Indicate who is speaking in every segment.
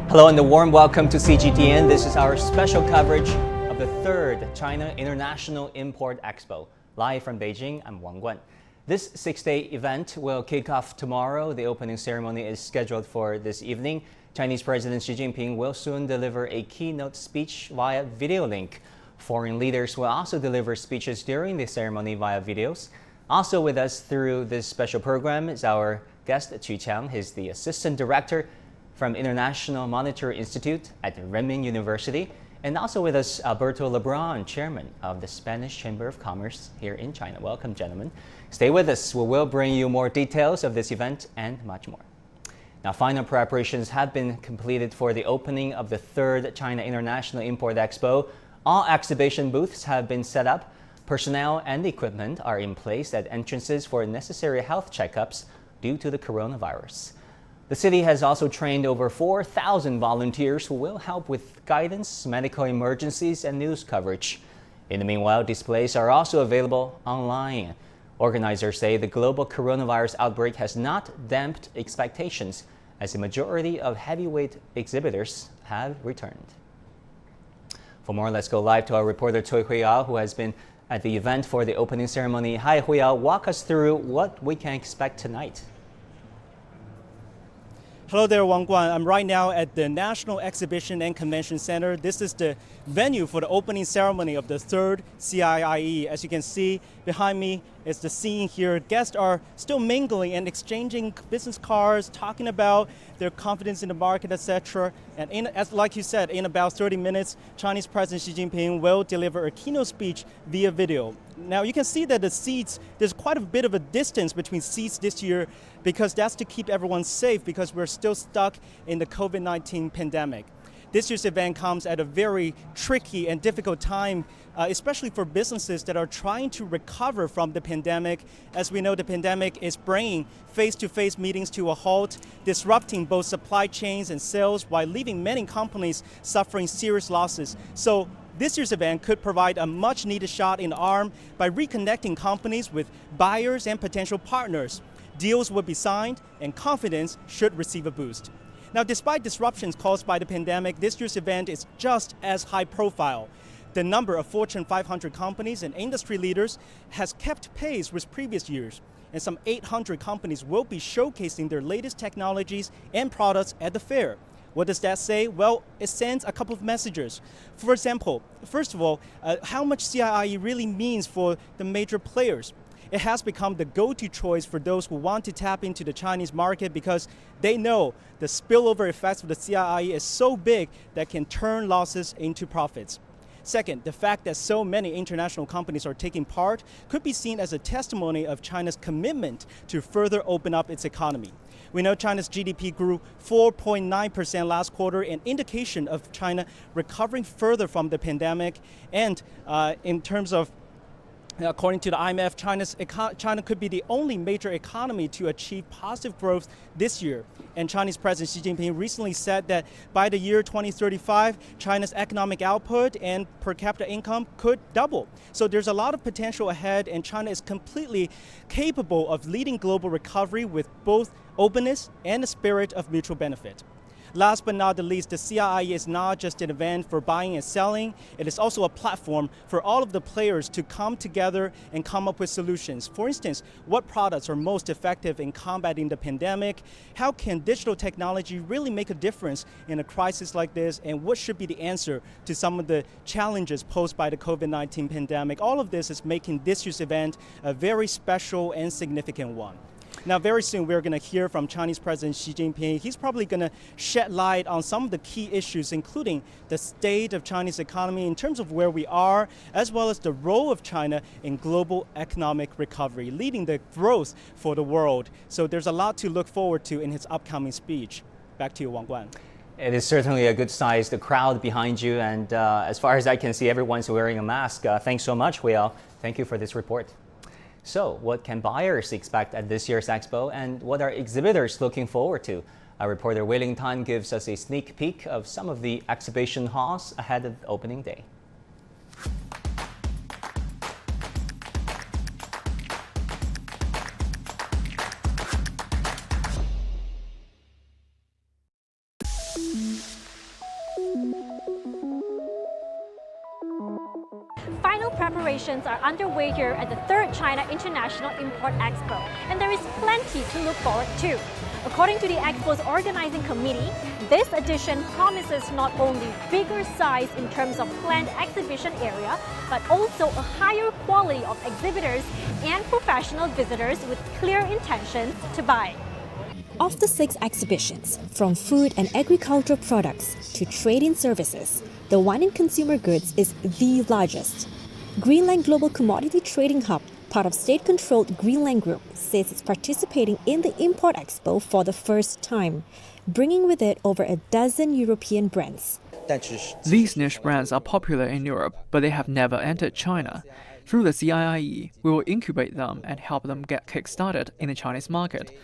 Speaker 1: Hello and a warm welcome to CGTN. This is our special coverage of the 3rd China International Import Expo. Live from Beijing, I'm Wang Guan. This 6-day event will kick off tomorrow. The opening ceremony is scheduled for this evening. Chinese President Xi Jinping will soon deliver a keynote speech via video link. Foreign leaders will also deliver speeches during the ceremony via videos. Also with us through this special program is our guest, Hongqiao. He's the Assistant Director from International Monetary Institute at Renmin University. And also with us, Alberto Lebrun, Chairman of the Spanish Chamber of Commerce here in China. Welcome, gentlemen. Stay with us. We will bring you more details of this event and much more. Now, final preparations have been completed for the opening of the 3rd China International Import Expo. All exhibition booths have been set up. Personnel and equipment are in place at entrances for necessary health checkups due to the coronavirus. The city has also trained over 4,000 volunteers who will help with guidance, medical emergencies, and news coverage. In the meanwhile, displays are also available online. Organizers say the global coronavirus outbreak has not damped expectations, as the majority of heavyweight exhibitors have returned. For more, let's go live to our reporter Cui Huiyao, who has been at the event for the opening ceremony. Hi, Huiyao. Walk us through what we can expect tonight.
Speaker 2: Hello there, Wang Guan. I'm right now at the National Exhibition and Convention Center. This is the venue for the opening ceremony of the 3rd CIIE. As you can see behind me is the scene here. Guests are still mingling and exchanging business cards, talking about their confidence in the market, etc. And like you said, in about 30 minutes, Chinese President Xi Jinping will deliver a keynote speech via video. Now you can see that the seats, there's quite a bit of a distance between seats this year because that's to keep everyone safe because we're still stuck in the COVID-19 pandemic. This year's event comes at a very tricky and difficult time, especially for businesses that are trying to recover from the pandemic. As we know, the pandemic is bringing face-to-face meetings to a halt, disrupting both supply chains and sales while leaving many companies suffering serious losses. So this year's event could provide a much-needed shot in the arm by reconnecting companies with buyers and potential partners. Deals will be signed and confidence should receive a boost. Now, despite disruptions caused by the pandemic, this year's event is just as high profile. The number of Fortune 500 companies and industry leaders has kept pace with previous years, and some 800 companies will be showcasing their latest technologies and products at the fair. What does that say? Well, it sends a couple of messages. For example, first of all, how much CIIE really means for the major players. It has become the go-to choice for those who want to tap into the Chinese market because they know the spillover effects of the CIIE is so big that can turn losses into profits. Second, the fact that so many international companies are taking part could be seen as a testimony of China's commitment to further open up its economy. We know China's GDP grew 4.9% last quarter, an indication of China recovering further from the pandemic. And in terms of according to the IMF, China could be the only major economy to achieve positive growth this year. And Chinese President Xi Jinping recently said that by the year 2035, China's economic output and per capita income could double. So there's a lot of potential ahead, and China is completely capable of leading global recovery with both openness and a spirit of mutual benefit. Last but not the least, the CIIE is not just an event for buying and selling. It is also a platform for all of the players to come together and come up with solutions. For instance, what products are most effective in combating the pandemic? How can digital technology really make a difference in a crisis like this? And what should be the answer to some of the challenges posed by the COVID-19 pandemic? All of this is making this year's event a very special and significant one. Now, very soon we're going to hear from Chinese President Xi Jinping. He's probably going to shed light on some of the key issues, including the state of Chinese economy in terms of where we are, as well as the role of China in global economic recovery, leading the growth for the world. So there's a lot to look forward to in his upcoming speech. Back to you, Wang Guan.
Speaker 1: It is certainly a good-sized crowd behind you, and as far as I can see, everyone's wearing a mask. Thanks so much, Huiyao. Thank you for this report. So, what can buyers expect at this year's expo, and what are exhibitors looking forward to? Our reporter Wei-Ling Tan gives us a sneak peek of some of the exhibition halls ahead of opening day.
Speaker 3: final preparations are underway here at the 3rd China International Import Expo, and there is plenty to look forward to. According to the Expo's organizing committee, this edition promises not only bigger size in terms of planned exhibition area, but also a higher quality of exhibitors and professional visitors with clear intentions to buy.
Speaker 4: Of the 6 exhibitions, from food and agricultural products to trading services, the one in consumer goods is the largest. Greenland Global Commodity Trading Hub, part of state-controlled Greenland Group, says it's participating in the Import Expo for the first time, bringing with it over a dozen European brands.
Speaker 5: These niche brands are popular in Europe, but they have never entered China. Through the CIIE, we will incubate them and help them get kick-started in the Chinese market.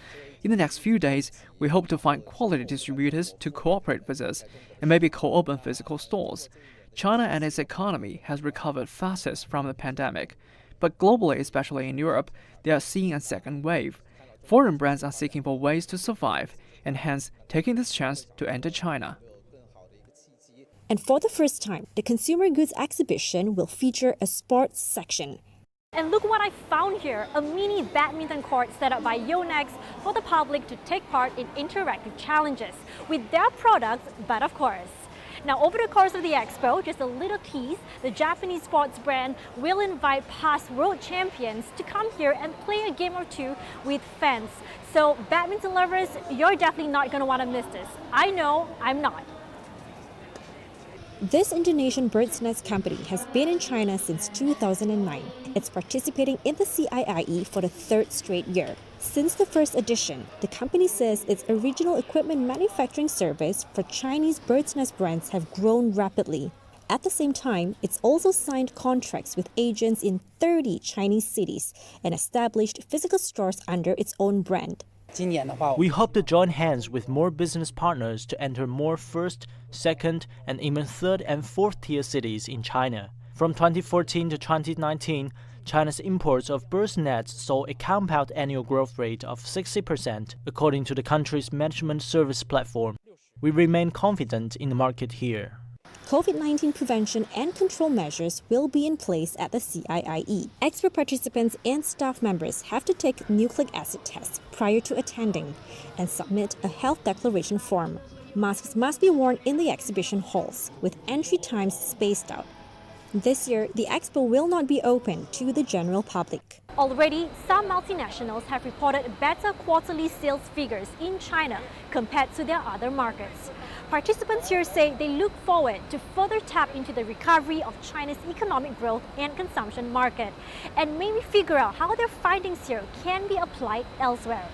Speaker 5: In the next few days, we hope to find quality distributors to cooperate with us and maybe co-open physical stores. China and its economy has recovered fastest from the pandemic, but globally, especially in Europe, they are seeing a second wave. Foreign brands are seeking for ways to survive and hence taking this chance to enter China.
Speaker 4: And for the first time, the consumer goods exhibition will feature a sports section.
Speaker 3: And look what I found here, a mini badminton court set up by Yonex for the public to take part in interactive challenges with their products, but of course. Now, over the course of the expo, just a little tease, the Japanese sports brand will invite past world champions to come here and play a game or two with fans. So, badminton lovers, you're definitely not going to want to miss this. I know I'm not.
Speaker 4: This Indonesian bird's nest company has been in China since 2009. It's participating in the CIIE for the 3rd straight year. Since the first edition, the company says its original equipment manufacturing service for Chinese bird's nest brands have grown rapidly. At the same time, it's also signed contracts with agents in 30 Chinese cities and established physical stores under its own brand.
Speaker 6: We hope to join hands with more business partners to enter more first, second, and even third and fourth tier cities in China. From 2014 to 2019, China's imports of birds' nets saw a compound annual growth rate of 60%, according to the country's management service platform. We remain confident in the market here.
Speaker 4: COVID-19 prevention and control measures will be in place at the CIIE. Expo participants and staff members have to take nucleic acid tests prior to attending and submit a health declaration form. Masks must be worn in the exhibition halls, with entry times spaced out. This year, the expo will not be open to the general public.
Speaker 3: Already, some multinationals have reported better quarterly sales figures in China compared to their other markets. Participants here say they look forward to further tap into the recovery of China's economic growth and consumption market, and maybe figure out how their findings here can be applied elsewhere.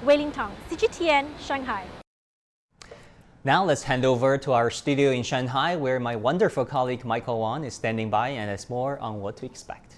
Speaker 3: Wei Ling Tang, CGTN, Shanghai.
Speaker 1: Now let's hand over to our studio in Shanghai, where my wonderful colleague Michael Wang is standing by and has more on what to expect.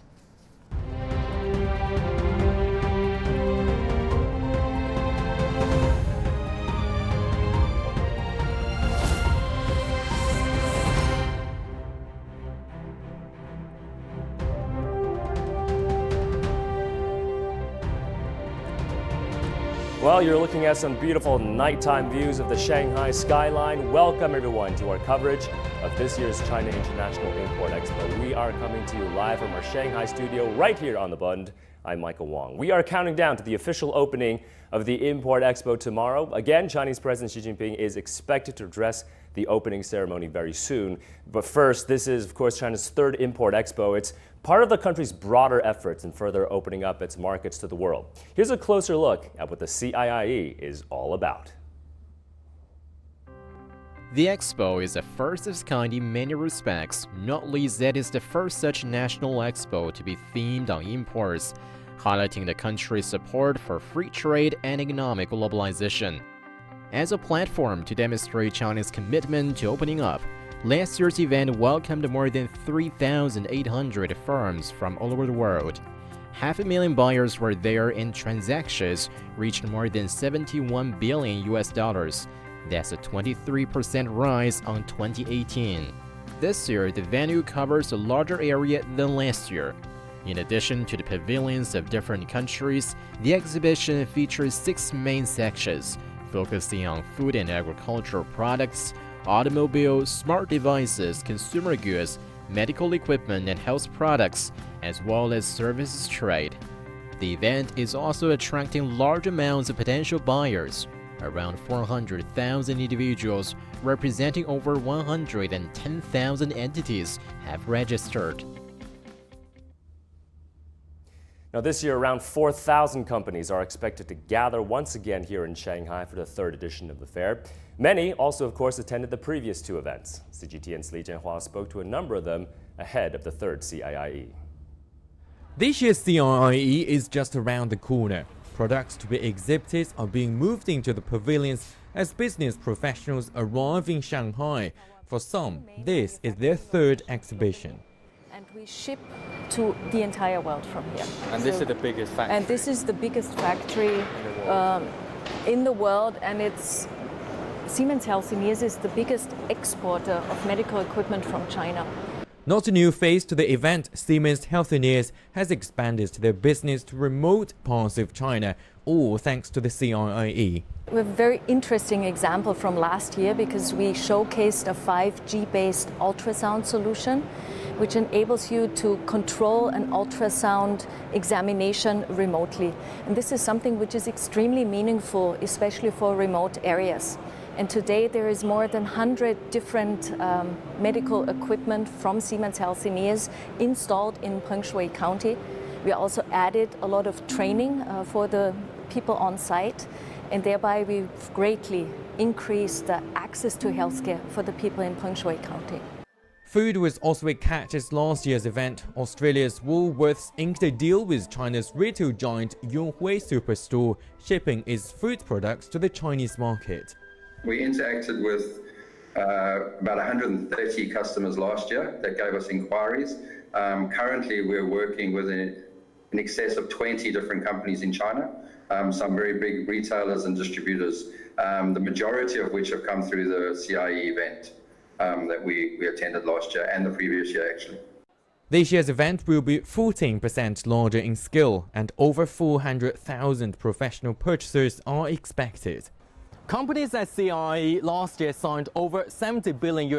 Speaker 7: Well, you're looking at some beautiful nighttime views of the Shanghai skyline. Welcome everyone to our coverage of this year's China International Import Expo. We are coming to you live from our Shanghai studio right here on the Bund. I'm Michael Wang. We are counting down to the official opening of the Import Expo tomorrow. Again, Chinese President Xi Jinping is expected to address the opening ceremony very soon. But first, this is, of course, China's 3rd Import Expo. It's part of the country's broader efforts in further opening up its markets to the world. Here's a closer look at what the CIIE is all about.
Speaker 8: The Expo is the first of its kind in many respects, not least that it's the first such national expo to be themed on imports, highlighting the country's support for free trade and economic globalization. As a platform to demonstrate China's commitment to opening up, last year's event welcomed more than 3,800 firms from all over the world. 500,000 buyers were there and transactions reached more than $71 billion. That's a 23% rise on 2018. This year, the venue covers a larger area than last year. In addition to the pavilions of different countries, the exhibition features 6 main sections, focusing on food and agricultural products, automobiles, smart devices, consumer goods, medical equipment and health products, as well as services trade. The event is also attracting large amounts of potential buyers. Around 400,000 individuals, representing over 110,000 entities, have registered.
Speaker 7: Now this year, around 4,000 companies are expected to gather once again here in Shanghai for the third edition of the fair. Many also, of course, attended the previous two events. CGTN's Li Jianhua spoke to a number of them ahead of the third CIIE.
Speaker 9: This year's CIIE is just around the corner. Products to be exhibited are being moved into the pavilions as business professionals arrive in Shanghai. For some, this is their third exhibition.
Speaker 10: And we ship to the entire world from here.
Speaker 11: And this is the biggest factory?
Speaker 10: And this is the biggest factory in the world, and it's Siemens Healthineers is the biggest exporter of medical equipment from China.
Speaker 9: Not a new face to the event, Siemens Healthineers has expanded their business to remote parts of China, all thanks to the CIIE.
Speaker 10: We have a very interesting example from last year because we showcased a 5G-based ultrasound solution, which enables you to control an ultrasound examination remotely. And this is something which is extremely meaningful, especially for remote areas. And today there is more than 100 different medical equipment from Siemens Healthineers installed in Shui County. We also added a lot of training for the people on site, and thereby we've greatly increased the access to healthcare for the people in Shui County.
Speaker 9: Food was also a catch at last year's event. Australia's Woolworths inked a deal with China's retail giant Yonghui Superstore, shipping its food products to the Chinese market.
Speaker 12: We interacted with about 130 customers last year that gave us inquiries. Currently, we're working with in excess of 20 different companies in China, some very big retailers and distributors, the majority of which have come through the CIIE event that we attended last year and the previous year, actually.
Speaker 9: This year's event will be 14% larger in scale, and over 400,000 professional purchasers are expected.
Speaker 11: Companies at CIIE last year signed over $70 billion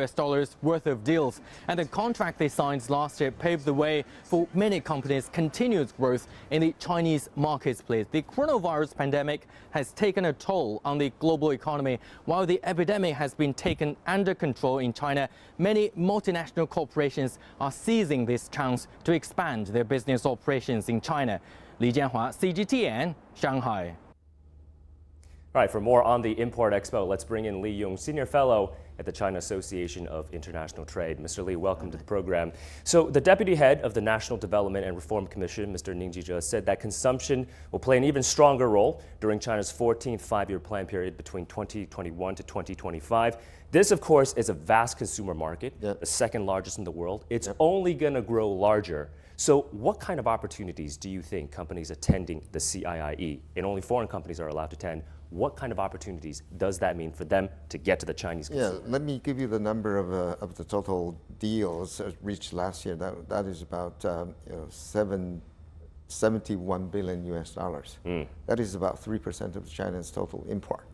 Speaker 11: worth of deals, and the contract they signed last year paved the way for many companies' continued growth in the Chinese marketplace. The coronavirus pandemic has taken a toll on the global economy. While the epidemic has been taken under control in China, many multinational corporations are seizing this chance to expand their business operations in China. Li Jianhua, CGTN, Shanghai.
Speaker 7: All right, for more on the Import Expo, let's bring in Li Yung, Senior Fellow at the China Association of International Trade. Mr. Li, welcome to the program. So the Deputy Head of the National Development and Reform Commission, Mr. Ning Jizhe, said that consumption will play an even stronger role during China's 14th five-year plan period between 2021 to 2025. This, of course, is a vast consumer market, the second largest in the world. It's only going to grow larger. So what kind of opportunities do you think companies attending the CIIE, and only foreign companies are allowed to attend, what kind of opportunities does that mean for them to get to the Chinese consumer?
Speaker 13: Yeah, let me give you the number of the total deals reached last year. That is about 71 billion US dollars. That is about 3% of China's total import.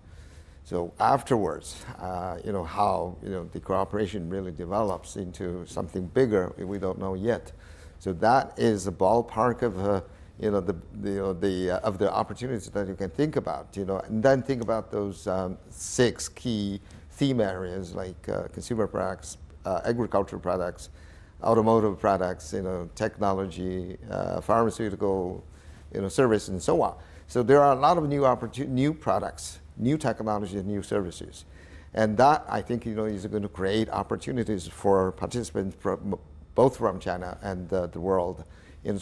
Speaker 13: So afterwards, how the cooperation really develops into something bigger, we don't know yet. So that is a ballpark of of the opportunities that you can think about, and then think about those 6 key theme areas like consumer products, agricultural products, automotive products, technology, pharmaceutical, service, and so on. So there are a lot of new products, new technologies, new services, and that I think is going to create opportunities for participants both from China and the world,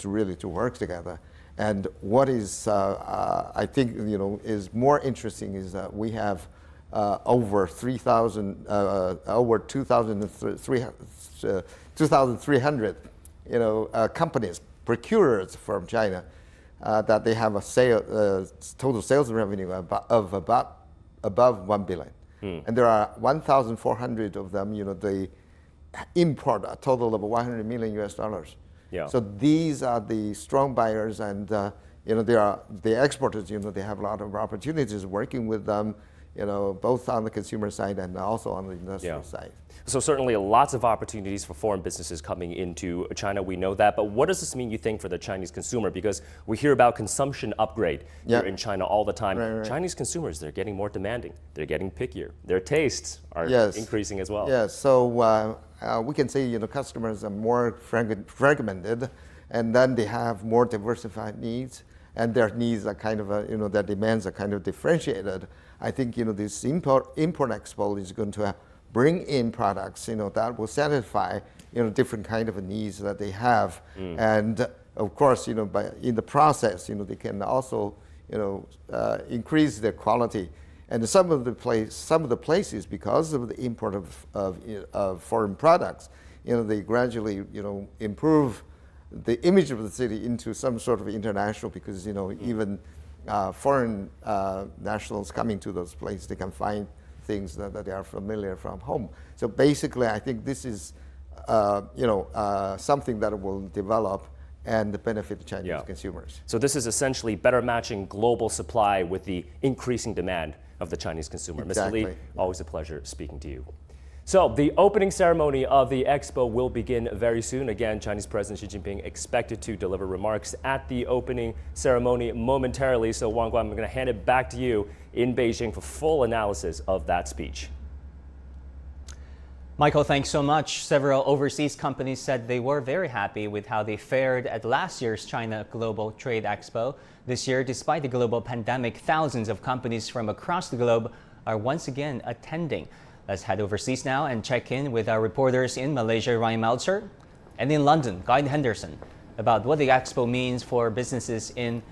Speaker 13: really to work together. And what is, I think, is more interesting is that we have over 2,300, companies, procurers from China, that they have a total sales revenue of above 1 billion. And there are 1,400 of them, they import a total of 100 million US dollars. So these are the strong buyers, and they are the exporters. They have a lot of opportunities working with them, both on the consumer side and also on the industrial side.
Speaker 7: So certainly lots of opportunities for foreign businesses coming into China. We know that. But what does this mean, you think, for the Chinese consumer? Because we hear about consumption upgrade here in China all the time. Right. Chinese consumers, they're getting more demanding. They're getting pickier. Their tastes are increasing as well.
Speaker 13: Yes. So we can say, customers are more fragmented, and then they have more diversified needs, and their needs are kind of, their demands are kind of differentiated. I think, this import expo is going to bring in products, that will satisfy, different kind of needs that they have. And of course, in the process, they can also, increase their quality. And some of the places, because of the import of foreign products, they gradually, improve the image of the city into some sort of international, because, even foreign nationals coming to those places, they can find things that they are familiar from home. So basically, I think this is, something that will develop and benefit Chinese consumers.
Speaker 7: So this is essentially better matching global supply with the increasing demand of the Chinese consumer.
Speaker 13: Exactly.
Speaker 7: Mr. Li, always a pleasure speaking to you. So the opening ceremony of the expo will begin very soon. Again, Chinese President Xi Jinping expected to deliver remarks at the opening ceremony momentarily. So Wang Guan, I'm going to hand it back to you in Beijing for full analysis of that speech.
Speaker 1: Michael, thanks so much. Several overseas companies said they were very happy with how they fared at last year's China Global Trade Expo. This year, despite the global pandemic, thousands of companies from across the globe are once again attending. Let's head overseas now and check in with our reporters in Malaysia, Ryan Meltzer, and in London, Guy Henderson, about what the expo means for businesses in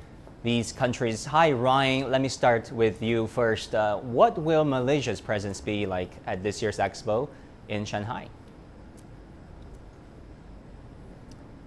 Speaker 1: these countries. Hi, Ryan. Let me start with you first. What will Malaysia's presence be like at this year's expo in Shanghai?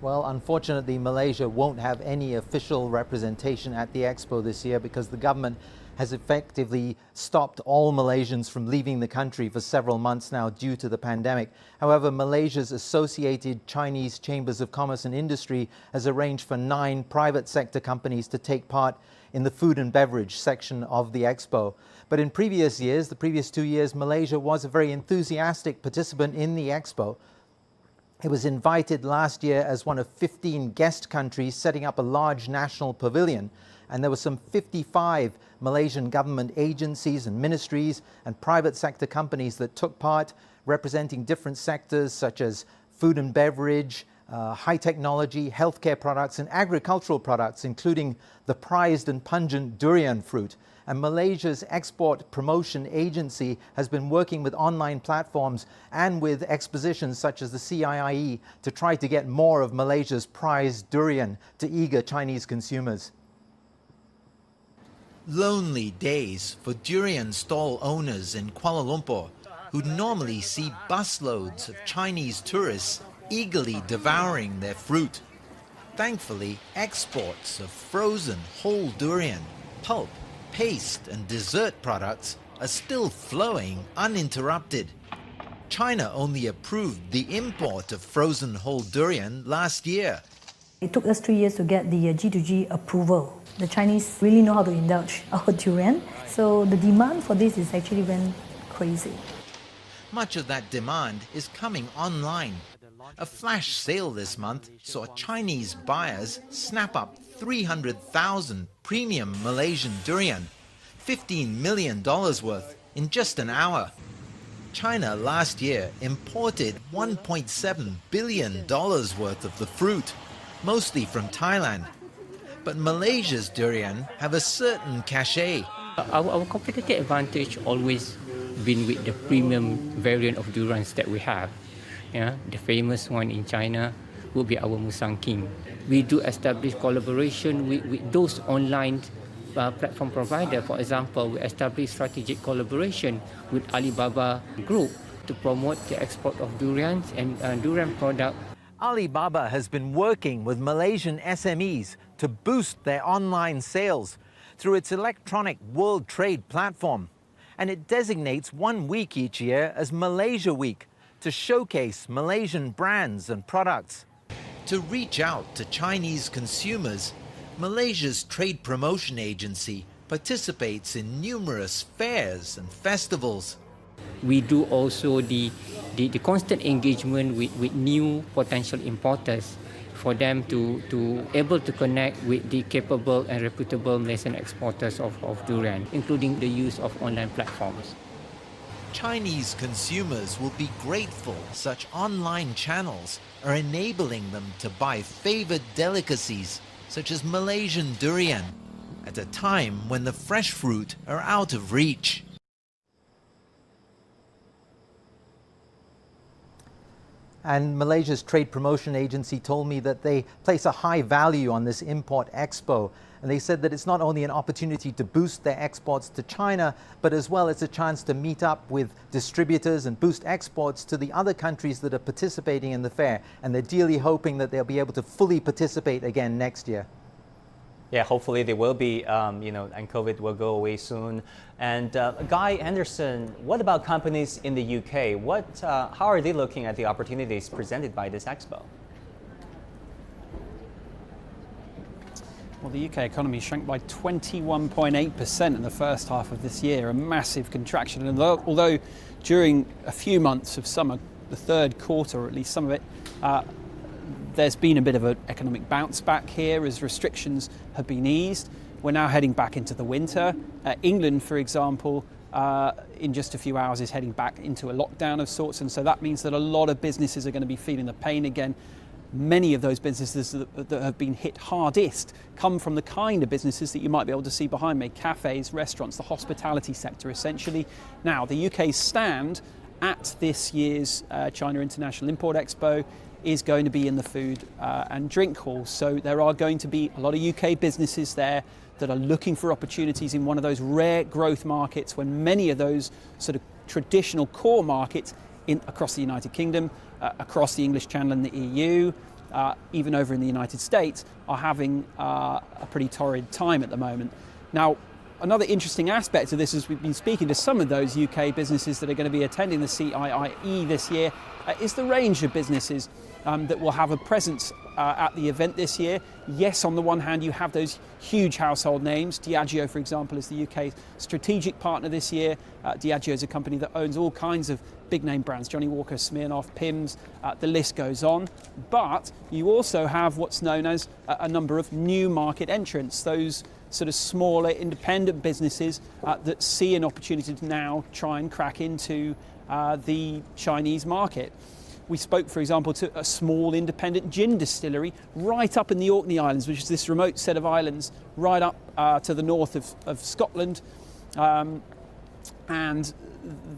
Speaker 14: Well, unfortunately, Malaysia won't have any official representation at the expo this year because the government has effectively stopped all Malaysians from leaving the country for several months now due to the pandemic. However, Malaysia's Associated Chinese Chambers of Commerce and Industry has arranged for 9 private sector companies to take part in the food and beverage section of the expo. But in previous years, the previous 2 years, Malaysia was a very enthusiastic participant in the expo. It was invited last year as one of 15 guest countries, setting up a large national pavilion. And there were some 55 Malaysian government agencies and ministries and private sector companies that took part, representing different sectors such as food and beverage, high technology, healthcare products, and agricultural products, including the prized and pungent durian fruit. And Malaysia's export promotion agency has been working with online platforms and with expositions such as the CIIE to try to get more of Malaysia's prized durian to eager Chinese consumers.
Speaker 15: Lonely days for durian stall owners in Kuala Lumpur, who normally see busloads of Chinese tourists eagerly devouring their fruit. Thankfully, exports of frozen whole durian, pulp, paste and dessert products are still flowing uninterrupted. China only approved the import of frozen whole durian last year.
Speaker 16: It took us 3 years to get the G2G approval. The Chinese really know how to indulge our durian, so the demand for this is actually went crazy.
Speaker 15: Much of that demand is coming online. A flash sale this month saw Chinese buyers snap up 300,000 premium Malaysian durian, $15 million worth in just an hour. China last year imported $1.7 billion worth of the fruit, mostly from Thailand. But Malaysia's durian have a certain cachet.
Speaker 17: Our competitive advantage always been with the premium variant of durians that we have. Yeah, the famous one in China would be our Musang King. We do establish collaboration with those online platform provider. For example, we established strategic collaboration with Alibaba Group to promote the export of durians and durian product.
Speaker 14: Alibaba has been working with Malaysian SMEs to boost their online sales through its electronic World Trade platform. And it designates 1 week each year as Malaysia Week to showcase Malaysian brands and products.
Speaker 15: To reach out to Chinese consumers, Malaysia's trade promotion agency participates in numerous fairs and festivals.
Speaker 17: We do also the constant engagement with new potential importers for them to able to connect with the capable and reputable Malaysian exporters of durian, including the use of online platforms.
Speaker 15: Chinese consumers will be grateful such online channels are enabling them to buy favored delicacies such as Malaysian durian at a time when the fresh fruit are out of reach.
Speaker 14: And Malaysia's Trade Promotion Agency told me that they place a high value on this import expo. And they said that it's not only an opportunity to boost their exports to China, but as well as a chance to meet up with distributors and boost exports to the other countries that are participating in the fair. And they're dearly hoping that they'll be able to fully participate again next year.
Speaker 1: Yeah, hopefully they will be, and COVID will go away soon. And Guy Anderson, what about companies in the UK? How are they looking at the opportunities presented by this expo?
Speaker 18: Well, the UK economy shrank by 21.8% in the first half of this year, a massive contraction. And although during a few months of summer, the third quarter, or at least some of it, there's been a bit of an economic bounce back here as restrictions have been eased. We're now heading back into the winter. England, for example, in just a few hours is heading back into a lockdown of sorts, and so that means that a lot of businesses are going to be feeling the pain again. Many of those businesses that have been hit hardest come from the kind of businesses that you might be able to see behind me: cafes, restaurants, the hospitality sector essentially. Now, the UK's stand at this year's China International Import Expo is going to be in the food and drink hall. So there are going to be a lot of UK businesses there that are looking for opportunities in one of those rare growth markets when many of those sort of traditional core markets across the United Kingdom, across the English Channel and the EU, even over in the United States, are having a pretty torrid time at the moment. Now, another interesting aspect of this is we've been speaking to some of those UK businesses that are going to be attending the CIIE this year, is the range of businesses that will have a presence at the event this year. Yes, on the one hand, you have those huge household names. Diageo, for example, is the UK's strategic partner this year. Diageo is a company that owns all kinds of big name brands: Johnny Walker, Smirnoff, Pimm's, the list goes on. But you also have what's known as a number of new market entrants, those sort of smaller independent businesses that see an opportunity to now try and crack into the Chinese market. We spoke, for example, to a small independent gin distillery right up in the Orkney Islands, which is this remote set of islands right up to the north of Scotland. And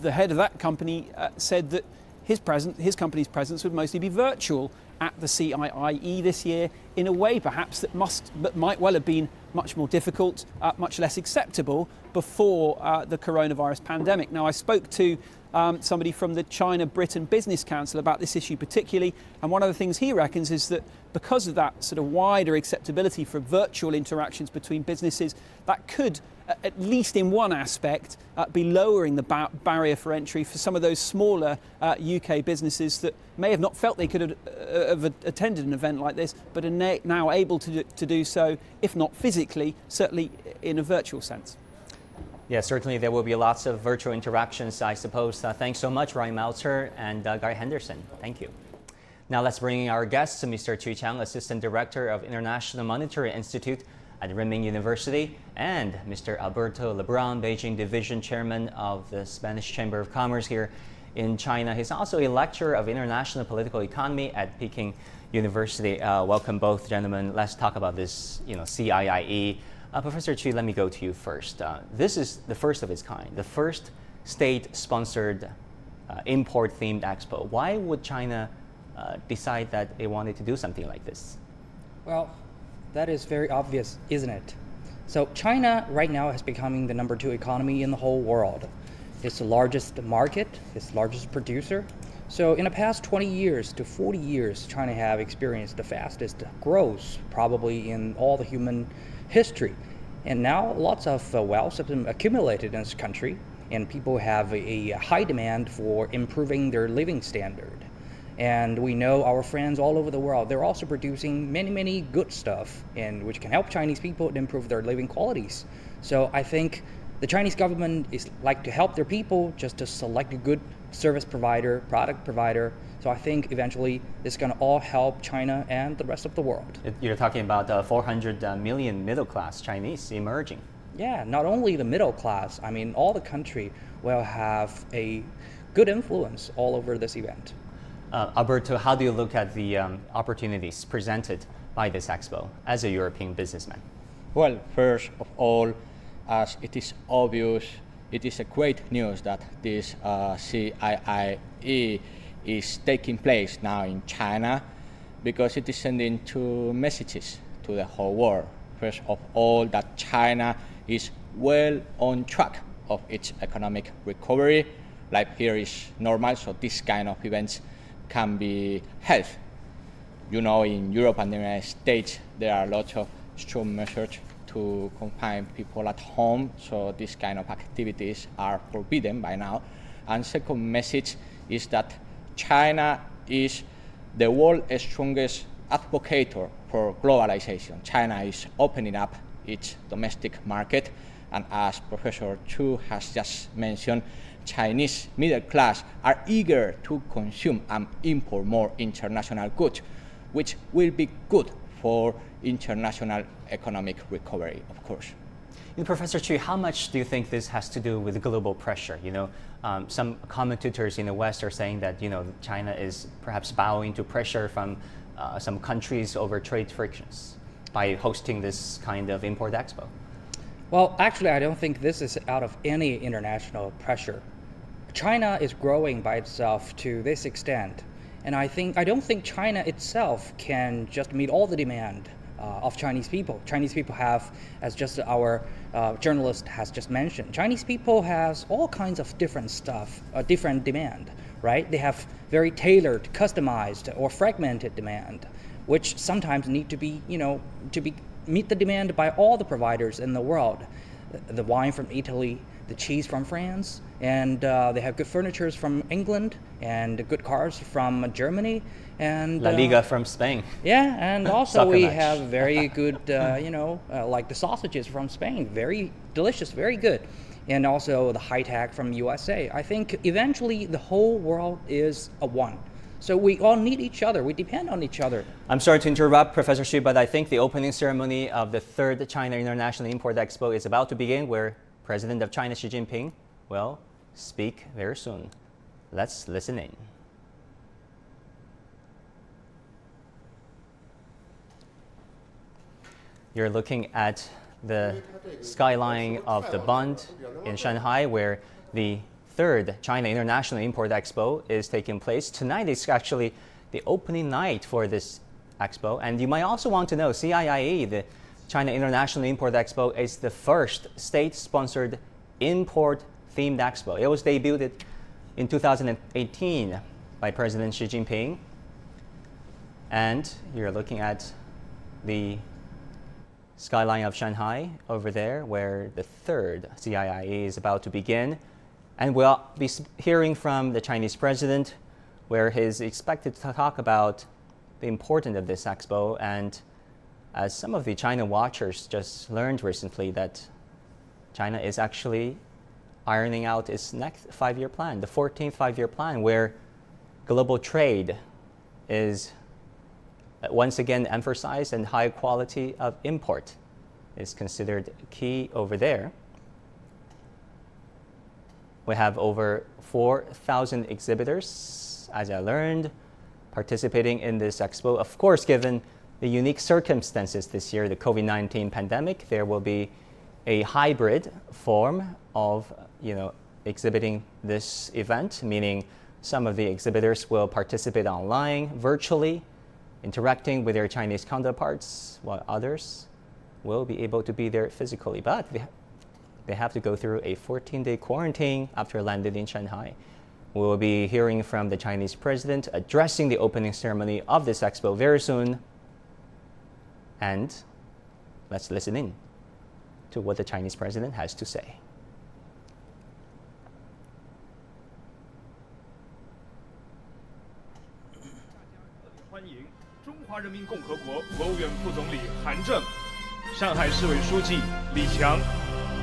Speaker 18: the head of that company said that his company's presence would mostly be virtual at the CIIE this year, in a way perhaps that might well have been much more difficult, much less acceptable before the coronavirus pandemic. Now, I spoke to somebody from the China-Britain Business Council about this issue particularly, and one of the things he reckons is that because of that sort of wider acceptability for virtual interactions between businesses, that could, at least in one aspect, be lowering the barrier for entry for some of those smaller UK businesses that may have not felt they could have attended an event like this, but are now able to do so, if not physically, certainly in a virtual sense.
Speaker 1: Yeah, certainly there will be lots of virtual interactions, I suppose. Thanks so much, Ryan Meltzer and Guy Henderson. Thank you. Now let's bring in our guests, Mr. Chu Chang, Assistant Director of International Monetary Institute at Renmin University, and Mr. Alberto Lebrun, Beijing Division Chairman of the Spanish Chamber of Commerce here in China. He's also a lecturer of international political economy at Peking University. Welcome both gentlemen. Let's talk about this, CIIE. Professor Chu, let me go to you first. This is the first of its kind, the first state-sponsored import-themed expo. Why would China decide that they wanted to do something like this?
Speaker 19: Well, that is very obvious, isn't it? So China right now is becoming the number 2 economy in the whole world. It's the largest market, it's the largest producer. So in the past 20 years to 40 years, China have experienced the fastest growth probably in all the human history. And now lots of wealth has been accumulated in this country, and people have a high demand for improving their living standard. And we know our friends all over the world, they're also producing many good stuff, and which can help Chinese people improve their living qualities. So I think the Chinese government is like to help their people just to select a good service provider, product provider. So I think eventually it's going to all help China and the rest of the world.
Speaker 1: You're talking about 400 million middle-class Chinese emerging.
Speaker 19: Yeah, not only the middle class, I mean, all the country will have a good influence all over this event.
Speaker 1: Alberto, how do you look at the opportunities presented by this expo as a European businessman?
Speaker 20: Well, first of all, as it is obvious, it is a great news that this CIIE is taking place now in China, because it is sending two messages to the whole world. First of all, that China is well on track of its economic recovery. Life here is normal, so this kind of events can be held. You know, in Europe and the United States, there are lots of strong measures to confine people at home, so this kind of activities are forbidden by now. And second message is that China is the world's strongest advocate for globalization. China is opening up its domestic market, and as Professor Chu has just mentioned, Chinese middle class are eager to consume and import more international goods, which will be good for international economic recovery, of course.
Speaker 1: Professor Chu, how much do you think this has to do with global pressure? Some commentators in the West are saying that China is perhaps bowing to pressure from some countries over trade frictions by hosting this kind of import expo.
Speaker 19: Well, actually, I don't think this is out of any international pressure. China is growing by itself to this extent, and I don't think China itself can just meet all the demand of Chinese people. Chinese people have, as just our journalist has just mentioned, Chinese people has all kinds of different stuff, different demand, right? They have very tailored, customized, or fragmented demand, which sometimes need to be, meet the demand by all the providers in the world. The wine from Italy, the cheese from France, and they have good furnitures from England, and good cars from Germany, and
Speaker 1: La Liga from Spain.
Speaker 19: Yeah, and also we have very good, like the sausages from Spain, very delicious, very good, and also the high tech from USA. I think eventually the whole world is a one. So we all need each other. We depend on each other.
Speaker 1: I'm sorry to interrupt, Professor Xu, but I think the opening ceremony of the third China International Import Expo is about to begin, where President of China Xi Jinping will speak very soon. Let's listen in. You're looking at the skyline of the Bund in Shanghai, where the third China International Import Expo is taking place. Tonight is actually the opening night for this expo. And you might also want to know, CIIE, the China International Import Expo, is the first state-sponsored import-themed expo. It was debuted in 2018 by President Xi Jinping. And you're looking at the skyline of Shanghai over there, where the third CIIE is about to begin. And we'll be hearing from the Chinese president, where he's expected to talk about the importance of this expo. And as some of the China watchers just learned recently, that China is actually ironing out its next 5-year plan, the 14th 5-year plan, where global trade is once again emphasized, and high quality of import is considered key over there. We have over 4,000 exhibitors, as I learned, participating in this expo. Of course, given the unique circumstances this year, the COVID-19 pandemic, there will be a hybrid form of exhibiting this event, meaning some of the exhibitors will participate online, virtually, interacting with their Chinese counterparts, while others will be able to be there physically. But they have to go through a 14-day quarantine after landing in Shanghai. We will be hearing from the Chinese president addressing the opening ceremony of this expo very soon. And let's listen in to what the Chinese president has to say.
Speaker 21: 欢迎中华人民共和国国务院副总理韩正、上海市委书记李强、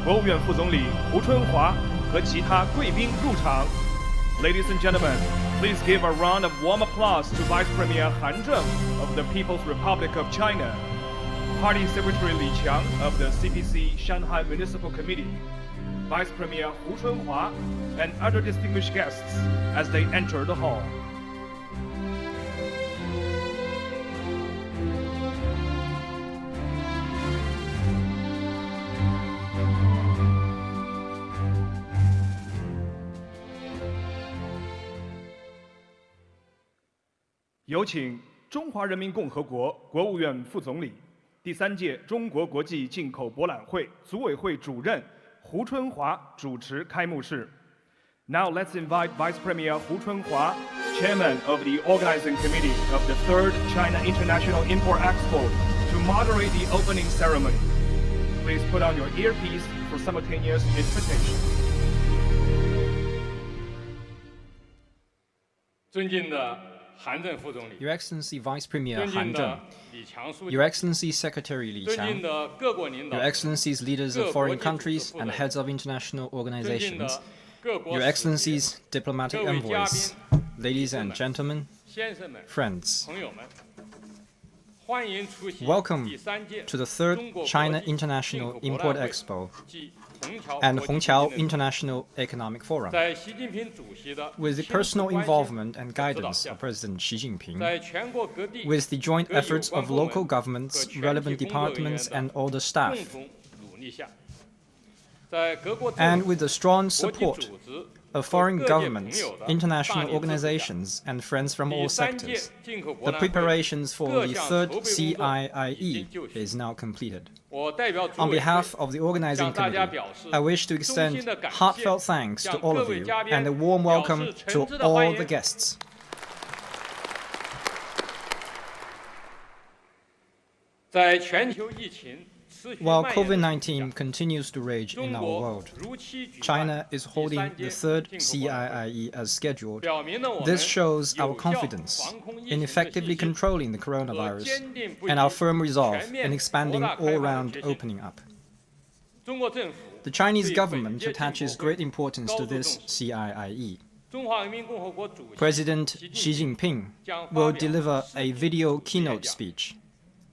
Speaker 21: 国务院副总理胡春华和其他贵宾入场。Ladies and gentlemen, please give a round of warm applause to Vice Premier Han Zheng of the People's Republic of China, Party Secretary Li Qiang of the CPC Shanghai Municipal Committee, Vice Premier Hu Chunhua, and other distinguished guests as they enter the hall. "有请中华人民共和国国务院副总理、第3届中国国际进口博览会组委会主任胡春华主持开幕式。Now let's invite Vice Premier Hu Chunhua, Chairman of the Organizing Committee of the 3rd China International Import Expo, to moderate the opening ceremony. Please put on your earpiece for simultaneous interpretation."
Speaker 2: 尊敬的韩正副总理
Speaker 22: Your Excellency Vice Premier
Speaker 2: 尊
Speaker 22: Han
Speaker 2: 敬
Speaker 22: Zheng,
Speaker 2: 的李强书记
Speaker 22: Your Excellency Secretary Li
Speaker 2: 尊敬
Speaker 22: Qiang,
Speaker 2: 的各国领导
Speaker 22: Your Excellencies Leaders
Speaker 2: 各
Speaker 22: of
Speaker 2: 国
Speaker 22: foreign
Speaker 2: 际组织
Speaker 22: countries
Speaker 2: 负责
Speaker 22: and
Speaker 2: 人
Speaker 22: heads of international
Speaker 2: 尊敬的
Speaker 22: organizations,
Speaker 2: 各国
Speaker 22: Your
Speaker 2: 使节
Speaker 22: Excellencies Diplomatic
Speaker 2: 各位嘉
Speaker 22: Envoys,
Speaker 2: 宾
Speaker 22: Ladies and gentlemen,
Speaker 2: 先生们
Speaker 22: friends,
Speaker 2: 朋友们欢迎出席
Speaker 22: welcome
Speaker 2: 第3届
Speaker 22: to the
Speaker 2: 中国
Speaker 22: 3rd
Speaker 2: 国
Speaker 22: China
Speaker 2: 际
Speaker 22: International
Speaker 2: 进口博
Speaker 22: Import
Speaker 2: 览会
Speaker 22: Expo
Speaker 2: 暨虹桥
Speaker 22: and
Speaker 2: 国际
Speaker 22: Hongqiao
Speaker 2: 经济论坛
Speaker 22: International Economic Forum.
Speaker 2: 在习近平主席的
Speaker 22: With the
Speaker 2: 亲自
Speaker 22: personal
Speaker 2: 关心
Speaker 22: involvement and
Speaker 2: 和指导
Speaker 22: guidance
Speaker 2: 下
Speaker 22: of President Xi Jinping,
Speaker 2: 在全国各地
Speaker 22: with the joint
Speaker 2: 各有
Speaker 22: efforts
Speaker 2: 关
Speaker 22: of
Speaker 2: 部门
Speaker 22: local governments,
Speaker 2: 和全体
Speaker 22: relevant
Speaker 2: 工作人员
Speaker 22: departments,
Speaker 2: 的
Speaker 22: and all the
Speaker 2: 共
Speaker 22: staff,
Speaker 2: 同努力下，在各国政
Speaker 22: and
Speaker 2: 府
Speaker 22: with the strong
Speaker 2: 国际
Speaker 22: support
Speaker 2: 组织
Speaker 22: of
Speaker 2: 和
Speaker 22: foreign
Speaker 2: 各界朋
Speaker 22: governments,
Speaker 2: 友的
Speaker 22: international
Speaker 2: 大力支持下
Speaker 22: organizations, and friends from
Speaker 2: 第
Speaker 22: all
Speaker 2: 3届
Speaker 22: sectors,
Speaker 2: 进口博
Speaker 22: the
Speaker 2: 览会
Speaker 22: preparations for
Speaker 2: 各
Speaker 22: the
Speaker 2: 项
Speaker 22: third
Speaker 2: 筹备工作已
Speaker 22: CIIE
Speaker 2: 经就绪。
Speaker 22: is now completed.
Speaker 2: 我代表组
Speaker 22: On
Speaker 2: 委会
Speaker 22: behalf of the organizing
Speaker 2: 向大家
Speaker 22: committee,
Speaker 2: 表示
Speaker 22: I wish to
Speaker 2: 衷
Speaker 22: extend
Speaker 2: 心的感谢，
Speaker 22: heartfelt thanks to
Speaker 2: 向
Speaker 22: all
Speaker 2: 各
Speaker 22: of
Speaker 2: 位
Speaker 22: you
Speaker 2: 嘉宾
Speaker 22: and a warm
Speaker 2: 表
Speaker 22: welcome
Speaker 2: 示
Speaker 22: to
Speaker 2: 诚挚的欢
Speaker 22: all
Speaker 2: 迎
Speaker 22: the guests.
Speaker 2: 在全球疫情持续
Speaker 22: While
Speaker 2: 蔓延的情况
Speaker 22: COVID-19 continues to rage
Speaker 2: 下，
Speaker 22: in
Speaker 2: 中
Speaker 22: our
Speaker 2: 国
Speaker 22: world,
Speaker 2: 如期举办
Speaker 22: China is
Speaker 2: 第
Speaker 22: holding
Speaker 2: 3
Speaker 22: the
Speaker 2: 届
Speaker 22: third
Speaker 2: 进口博览会，
Speaker 22: CIIE as scheduled.
Speaker 2: 表明了我们
Speaker 22: This shows our
Speaker 2: 有效
Speaker 22: confidence
Speaker 2: 防控疫
Speaker 22: in
Speaker 2: 情的
Speaker 22: effectively
Speaker 2: 信心
Speaker 22: controlling the
Speaker 2: 和
Speaker 22: coronavirus
Speaker 2: 坚定不
Speaker 22: and
Speaker 2: 移
Speaker 22: our firm resolve
Speaker 2: 全面
Speaker 22: in expanding
Speaker 2: 扩大开放的
Speaker 22: all-round
Speaker 2: 决心。
Speaker 22: opening up.
Speaker 2: 中国政府
Speaker 22: The Chinese
Speaker 2: 对
Speaker 22: government
Speaker 2: 本届进口
Speaker 22: attaches
Speaker 2: 会
Speaker 22: great importance
Speaker 2: 高
Speaker 22: to
Speaker 2: 度
Speaker 22: this
Speaker 2: 重视。
Speaker 22: CIIE.
Speaker 2: 中华人民共和国主席
Speaker 22: President Xi Jinping
Speaker 2: 将
Speaker 22: will
Speaker 2: 发表
Speaker 22: deliver
Speaker 2: 视
Speaker 22: a
Speaker 2: 频
Speaker 22: video
Speaker 2: 主持演
Speaker 22: keynote
Speaker 2: 讲。
Speaker 22: speech.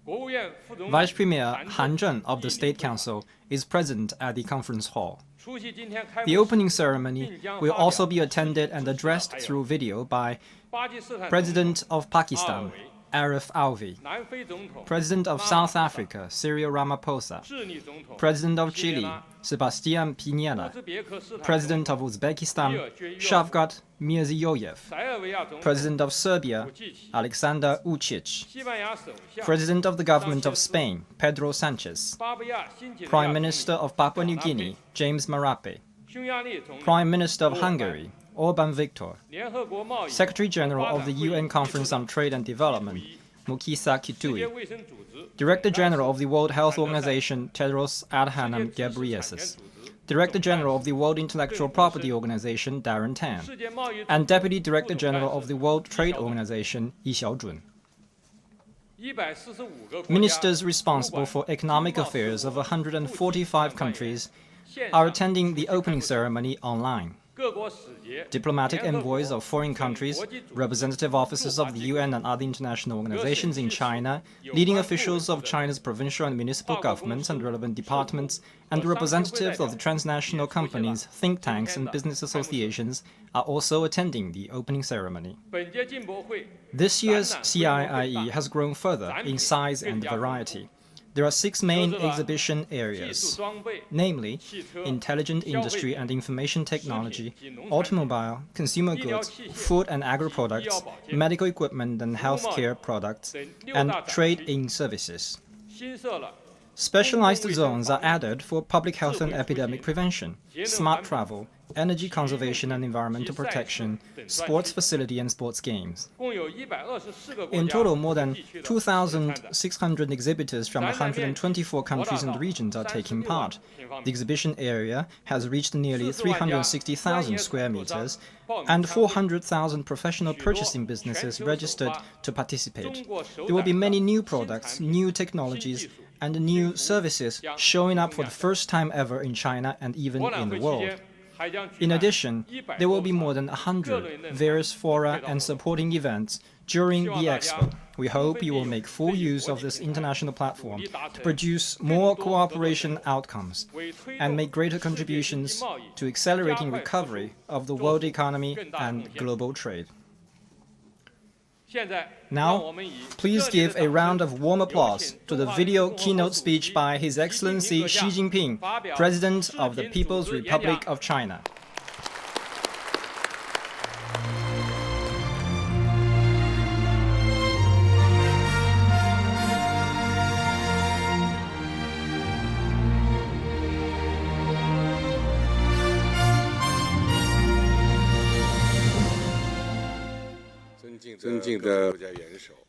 Speaker 2: 国务院副总理
Speaker 22: Vice Premier Han
Speaker 2: 韩正
Speaker 22: Zheng of the
Speaker 2: 莅临
Speaker 22: State
Speaker 2: 会场
Speaker 22: Council is present at the conference hall.
Speaker 2: 出席今天开幕
Speaker 22: The
Speaker 2: 式
Speaker 22: opening ceremony
Speaker 2: 并将
Speaker 22: will
Speaker 2: 发表
Speaker 22: also be attended and
Speaker 2: 主持的
Speaker 22: addressed
Speaker 2: 还有
Speaker 22: through video by
Speaker 2: 巴基斯坦
Speaker 22: President
Speaker 2: 总
Speaker 22: of
Speaker 2: 统
Speaker 22: Pakistan,
Speaker 2: 阿尔维
Speaker 22: Arif Alvi,
Speaker 2: 南非总统
Speaker 22: President of
Speaker 2: 拉
Speaker 22: South
Speaker 2: 马萨
Speaker 22: Africa, Cyril Ramaphosa,
Speaker 2: 智利总统
Speaker 22: President of
Speaker 2: 希列
Speaker 22: Chile,
Speaker 2: 拉
Speaker 22: Sebastián
Speaker 2: 乌
Speaker 22: Piñera,
Speaker 2: 兹别克斯坦
Speaker 22: President
Speaker 2: 总
Speaker 22: of
Speaker 2: 统
Speaker 22: Uzbekistan,
Speaker 2: 米尔绝约夫
Speaker 22: Shavkat Mirziyoyev,
Speaker 2: 塞尔维亚总统
Speaker 22: President of Serbia,
Speaker 2: 武契奇
Speaker 22: Alexander Vucic,
Speaker 2: 西班牙首相
Speaker 22: President of the government of
Speaker 2: 桑切斯
Speaker 22: Spain, Pedro Sanchez,
Speaker 2: 巴布亚新几内亚
Speaker 22: Prime
Speaker 2: 总理
Speaker 22: Minister of Papua New
Speaker 2: 小纳佩
Speaker 22: Guinea, James Marape,
Speaker 2: 匈牙利总理
Speaker 22: Prime Minister of
Speaker 2: 欧尔班
Speaker 22: Hungary, Orban Viktor,
Speaker 2: 联合国贸易
Speaker 22: Secretary General
Speaker 2: 发
Speaker 22: of
Speaker 2: 展
Speaker 22: the
Speaker 2: 会议
Speaker 22: UN
Speaker 2: 秘书
Speaker 22: Conference
Speaker 2: 长
Speaker 22: on Trade and Development, Mukisa
Speaker 2: 世界
Speaker 22: Kitui,
Speaker 2: 卫生组织
Speaker 22: Director General of the World Health
Speaker 2: 谭德赛
Speaker 22: Organization, Tedros
Speaker 2: 世
Speaker 22: Adhanom
Speaker 2: 界知识产权
Speaker 22: Ghebreyesus,
Speaker 2: 组织
Speaker 22: Director
Speaker 2: 总干
Speaker 22: General
Speaker 2: 事
Speaker 22: of the World Intellectual
Speaker 2: 郑国
Speaker 22: Property
Speaker 2: 生
Speaker 22: Organization, Darren Tan,
Speaker 2: 世界贸易组
Speaker 22: and
Speaker 2: 织
Speaker 22: Deputy
Speaker 2: 副
Speaker 22: Director
Speaker 2: 总
Speaker 22: General
Speaker 2: 干
Speaker 22: of
Speaker 2: 事
Speaker 22: the World
Speaker 2: 李
Speaker 22: Trade
Speaker 2: 小准
Speaker 22: Organization, Yi Xiaojun.
Speaker 2: 145个国家
Speaker 22: Ministers responsible
Speaker 2: 主管
Speaker 22: for economic
Speaker 2: 经贸事
Speaker 22: affairs
Speaker 2: 务
Speaker 22: of
Speaker 2: 部长
Speaker 22: 145
Speaker 2: 官员
Speaker 22: countries
Speaker 2: 线
Speaker 22: are
Speaker 2: 上
Speaker 22: attending
Speaker 2: 出
Speaker 22: the
Speaker 2: 席开
Speaker 22: opening
Speaker 2: 幕式
Speaker 22: ceremony online.
Speaker 2: 各国使节
Speaker 22: Diplomatic
Speaker 2: 联合
Speaker 22: envoys
Speaker 2: 国
Speaker 22: of foreign
Speaker 2: 等
Speaker 22: countries,
Speaker 2: 国际组织
Speaker 22: representative officers of the UN and other international organizations in China, leading officials of China's provincial and municipal governments and relevant departments, and representatives of the transnational companies, think tanks, and business associations are also attending the opening ceremony.
Speaker 2: 本届进博会
Speaker 22: This year's
Speaker 2: 展览规模会
Speaker 22: CIIE
Speaker 2: 大
Speaker 22: has grown further in size and variety. There are 6 main exhibition
Speaker 2: 技术
Speaker 22: areas,
Speaker 2: 装备
Speaker 22: namely
Speaker 2: 汽车
Speaker 22: intelligent
Speaker 2: 消费
Speaker 22: industry
Speaker 2: 品
Speaker 22: and information technology,
Speaker 2: 食品及农产品
Speaker 22: automobile, consumer
Speaker 2: 医疗
Speaker 22: goods,
Speaker 2: 器械
Speaker 22: food and agro
Speaker 2: 医
Speaker 22: products,
Speaker 2: 药保健
Speaker 22: medical equipment and
Speaker 2: 服务贸易
Speaker 22: healthcare products,
Speaker 2: 等6
Speaker 22: and
Speaker 2: 大展
Speaker 22: trade
Speaker 2: 区
Speaker 22: in services.
Speaker 2: 新设了
Speaker 22: Specialized
Speaker 2: 公共卫生
Speaker 22: zones are
Speaker 2: 防疫
Speaker 22: added for public health and
Speaker 2: 智慧出
Speaker 22: epidemic
Speaker 2: 行
Speaker 22: prevention,
Speaker 2: 节能
Speaker 22: smart
Speaker 2: 环保
Speaker 22: travel, energy conservation and environmental
Speaker 2: 及赛事
Speaker 22: protection,
Speaker 2: 等专
Speaker 22: sports
Speaker 2: 区
Speaker 22: facility and sports games.
Speaker 2: 共有124个国
Speaker 22: In
Speaker 2: 家
Speaker 22: total, more
Speaker 2: 和
Speaker 22: than
Speaker 2: 地区的参展
Speaker 22: 2,600 exhibitors from 124 countries and regions are taking part. The exhibition area has reached nearly 360,000 square meters, and 400,000 professional purchasing businesses registered to participate. There will be many new products, new technologies, and new services showing up for the first time ever in China and even in the world. In addition, there will be more than 100 various fora and supporting events during the Expo. We hope you will make full use of this international platform to produce more cooperation outcomes and make greater contributions to accelerating recovery of the world economy and global trade. Now, please give a round of warm applause to the video keynote speech by His Excellency Xi Jinping, President of the People's Republic of China.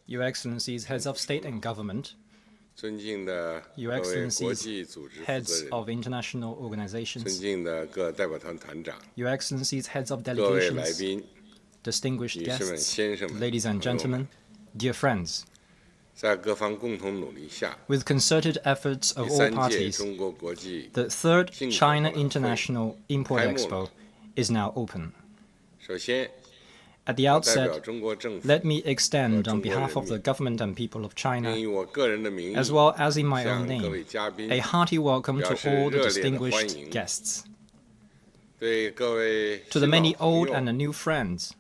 Speaker 22: Your Excellencies, heads of state and government, Your Excellencies, heads of international organizations, Your Excellencies, heads of delegations, distinguished guests, ladies and gentlemen, dear friends. With concerted efforts of all parties, the third China International Import Expo is now open. At the outset, let me extend on behalf of the government and people of China, as well as in my own name, a hearty welcome to all the distinguished guests. To the many old and new friends,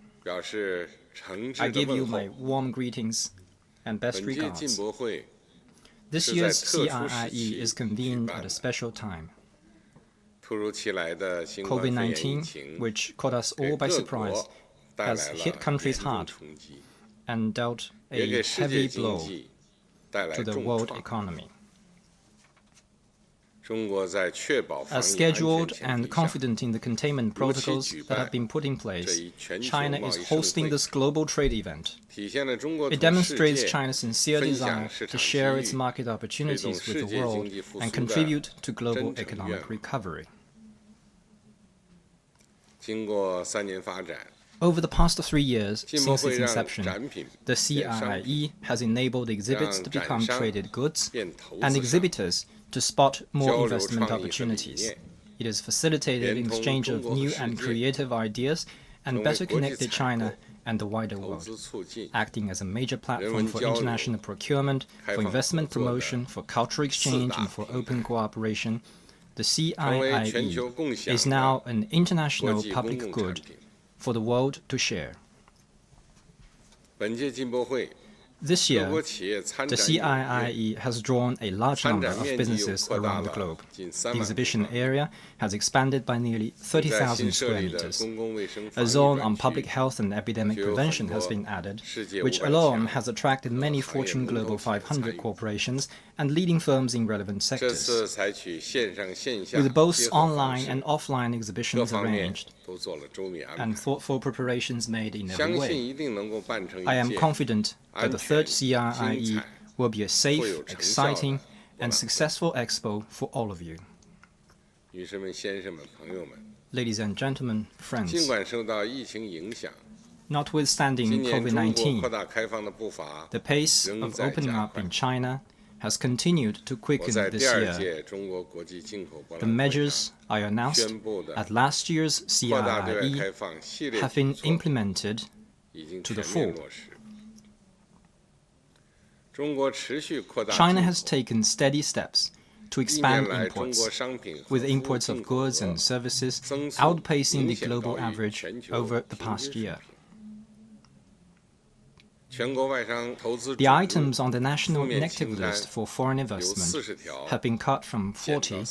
Speaker 22: I give you my warm greetings and best regards. This year's CIIE is convened at a special time. COVID-19, which caught us all by surprise, has hit countries hard and dealt a heavy blow to the world economy. As scheduled and confident in the containment protocols that have been put in place, China is hosting this global trade event. It demonstrates China's sincere desire to share its market opportunities with the world and contribute to global economic recovery. Over the past 3 years since its inception, the CIIE has enabled exhibits to become traded goods and exhibitors to spot more investment opportunities. It has facilitated the exchange of new and creative ideas and better connected China and the wider world, acting as a major platform for international procurement, for investment promotion, for cultural exchange, and for open cooperation. The CIIE is now an international public good for the world to share. This year, the CIIE has drawn a large number of businesses around the globe. The exhibition area has expanded by nearly 30,000 square meters. A zone on public health and epidemic prevention has been added, which alone has attracted many Fortune Global 500 corporations and leading firms in relevant sectors. With both online and offline exhibitions arranged and thoughtful preparations made in every way, I am confident that the third CIIE will be a safe, exciting, and successful expo for all of you. Ladies and gentlemen, friends, notwithstanding COVID-19, the pace of opening up in China has continued to quicken this year. The measures I announced at last year's CIIE have been implemented to the full. China has taken steady steps to expand imports, with imports of goods and services outpacing the global average over the past year. The items on the national negative list for foreign investment have been cut from 40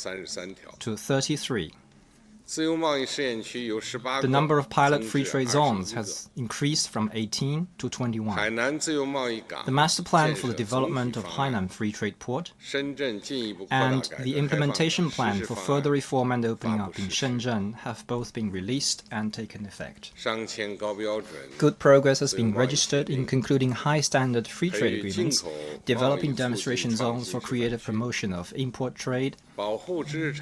Speaker 22: to 33. The number of pilot free trade zones has increased from 18 to 21. The master plan for the development of Hainan Free Trade Port and the implementation plan for further reform and opening up in Shenzhen have both been released and taken effect. Good progress has been registered in concluding high-standard free trade agreements, developing demonstration zones for creative promotion of import trade,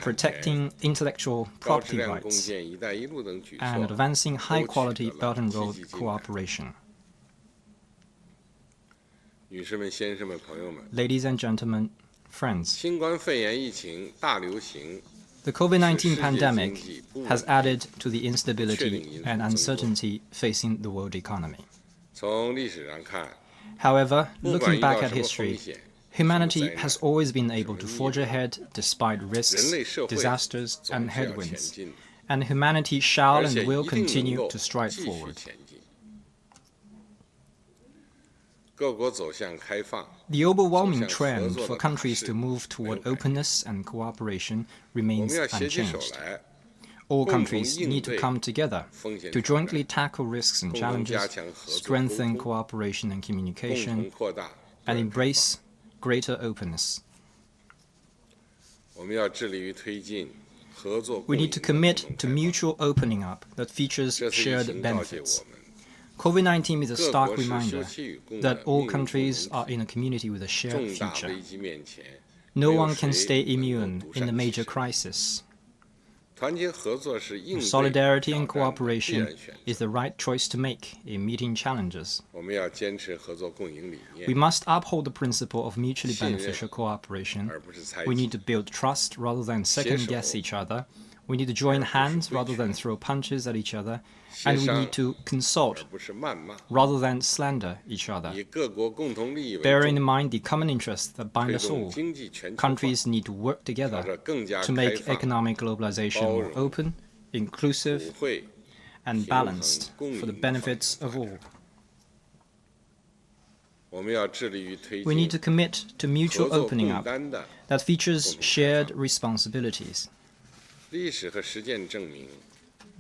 Speaker 22: protecting intellectual property rights, and advancing high-quality Belt and Road cooperation. Ladies and gentlemen,
Speaker 4: friends. The COVID-19 pandemic has added to the instability and uncertainty facing the world economy. However, looking back at history, humanity has always been able to forge ahead despite risks, disasters, and headwinds, and humanity shall and will continue to stride forward. The overwhelming trend for countries to move toward openness and cooperation remains unchanged. All countries need to come together to jointly tackle risks and challenges, strengthen cooperation and communication, and embrace greater openness. We need to commit to mutual opening up that features shared benefits. COVID-19 is a stark reminder that all countries are in a community with a shared future. No one can stay immune in a major crisis. Solidarity and cooperation is the right choice to make in meeting challenges. We must uphold the principle of mutually beneficial cooperation. We need to build trust rather than second-guess each other. We need to join hands rather than throw punches at each other. And we need to consult rather than slander each other. Bearing in mind the common interests that bind us all, countries need to work together to make economic globalization more open, inclusive, and balanced for the benefits of all. We need to commit to mutual opening up that features shared responsibilities.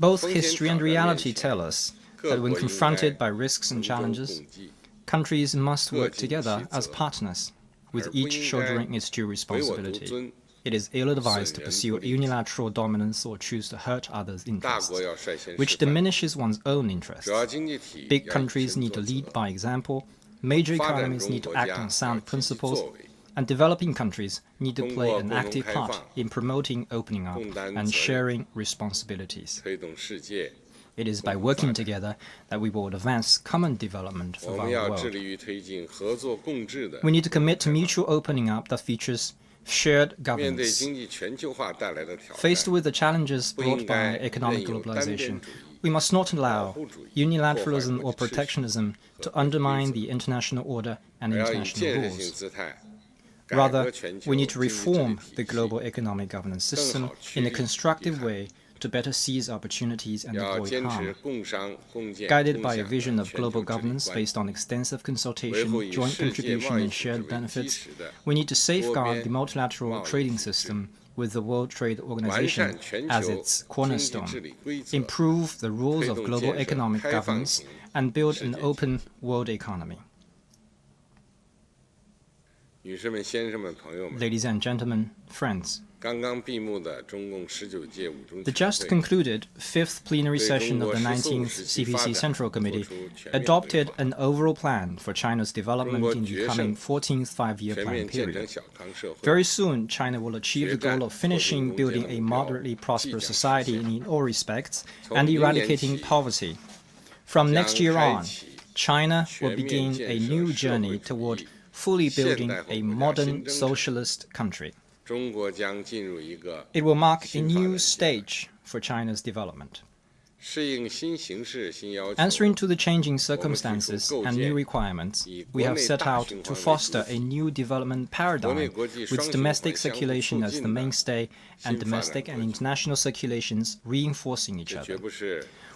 Speaker 4: Both history and reality tell us that when confronted by risks and challenges, countries must work together as partners, with each shouldering its due responsibility. It is ill-advised to pursue unilateral dominance or choose to hurt others' interests, which diminishes one's own interests. Big countries need to lead by example, major economies need to act on sound principles, and developing countries need to play an active part in promoting opening up and sharing responsibilities. It is by working together that we will advance common development of our world. We need to commit to mutual opening up that features shared governance. Faced with the challenges brought by economic globalization, we must not allow unilateralism or protectionism to undermine the international order and international rules. Rather, we need to reform the global economic governance system in a constructive way to better seize opportunities and avoid harm. Guided by a vision of global governance based on extensive consultation, joint contribution, and shared benefits, we need to safeguard the multilateral trading system with the World Trade Organization as its cornerstone, improve the rules of global economic governance, and build an open world economy. Ladies and gentlemen, friends, the just concluded 5th plenary session of the 19th CPC Central Committee adopted an overall plan for China's development in the coming 14th five-year plan period. Very soon, China will achieve the goal of finishing building a moderately prosperous society in all respects and eradicating poverty. From next year on, China will begin a new journey toward fully building a modern socialist country. It will mark a new stage for China's development. Answering to the changing circumstances and new requirements, we have set out to foster a new development paradigm with domestic circulation as the mainstay and domestic and international circulations reinforcing each other.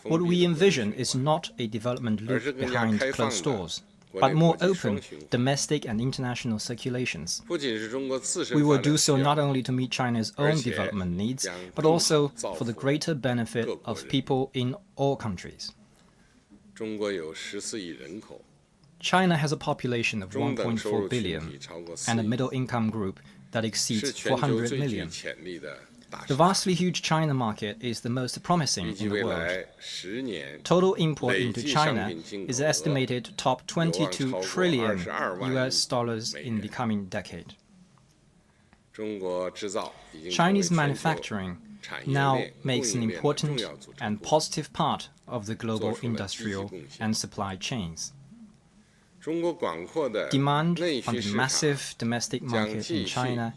Speaker 4: What we envision is not a development loop behind closed doors, but more open domestic and international circulations. We will do so not only to meet China's own development needs, but also for the greater benefit of people in all countries. China has a population of 1.4 billion and a middle-income group that exceeds 400 million. The vastly huge China market is the most promising in the world. Total import into China is estimated to top $22 trillion in the coming decade. Chinese manufacturing now makes an important and positive part of the global industrial and supply chains.
Speaker 22: Demand on the massive domestic market in China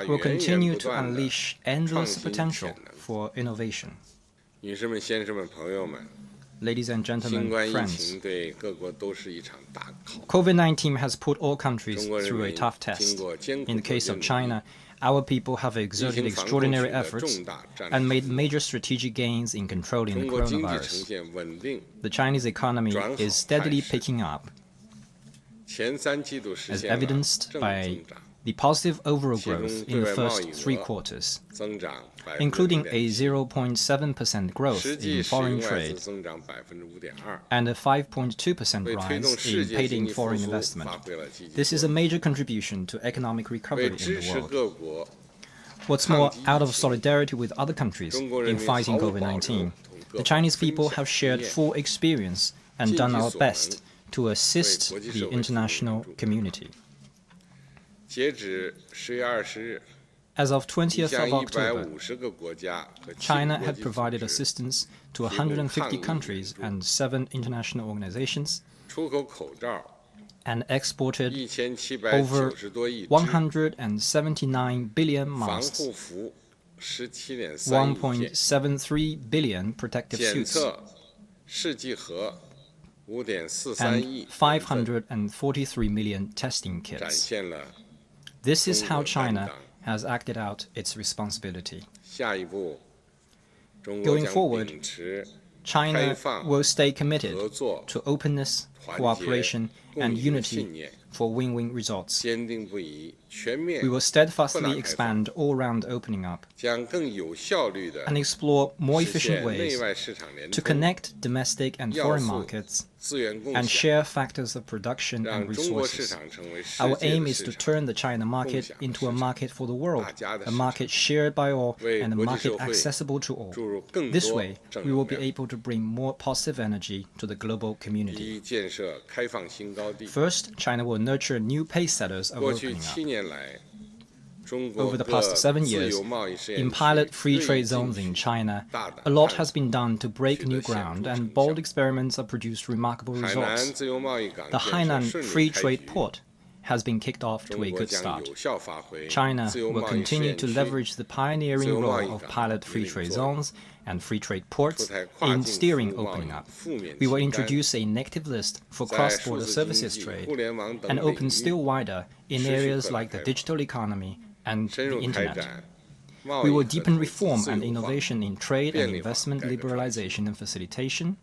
Speaker 22: will continue to unleash endless potential for innovation. Ladies and gentlemen, friends, COVID-19 has put all countries through a tough test. In the case of China, our people have exerted extraordinary efforts and made major strategic gains in controlling the coronavirus. The Chinese economy is steadily picking up, as evidenced by the positive overall growth in the first 3 quarters, including a 0.7% growth in foreign trade and a 5.2% rise in paid-in foreign investment. This is a major contribution to economic recovery in the world. What's more, out of solidarity with other countries in fighting COVID-19, the Chinese people have shared full experience and done our best to assist the international community. As of 20th of October, China had provided assistance to 150 countries and 7 international organizations and exported over 179 billion masks, 1.73 billion protective suits, and 543 million testing kits. This is how China has acted out its responsibility. Going forward, China will stay committed to openness, cooperation, and unity for win-win results. We will steadfastly expand all-round opening up and explore more efficient ways to connect domestic and foreign markets and share factors of production and resources. Our aim is to turn the China market into a market for the world, a market shared by all, and a market accessible to all. This way, we will be able to bring more positive energy to the global community. First, China will nurture new pace-setters of opening up. Over the past 7 years, in pilot free trade zones in China, a lot has been done to break new ground, and bold experiments have produced remarkable results. The Hainan Free Trade Port has been kicked off to a good start. China will continue to leverage the pioneering role of pilot free trade zones and free trade ports in steering opening up. We will introduce a negative list for cross-border services trade and open still wider in areas like the digital economy and the internet. We will deepen reform and innovation in trade and investment liberalization and facilitation,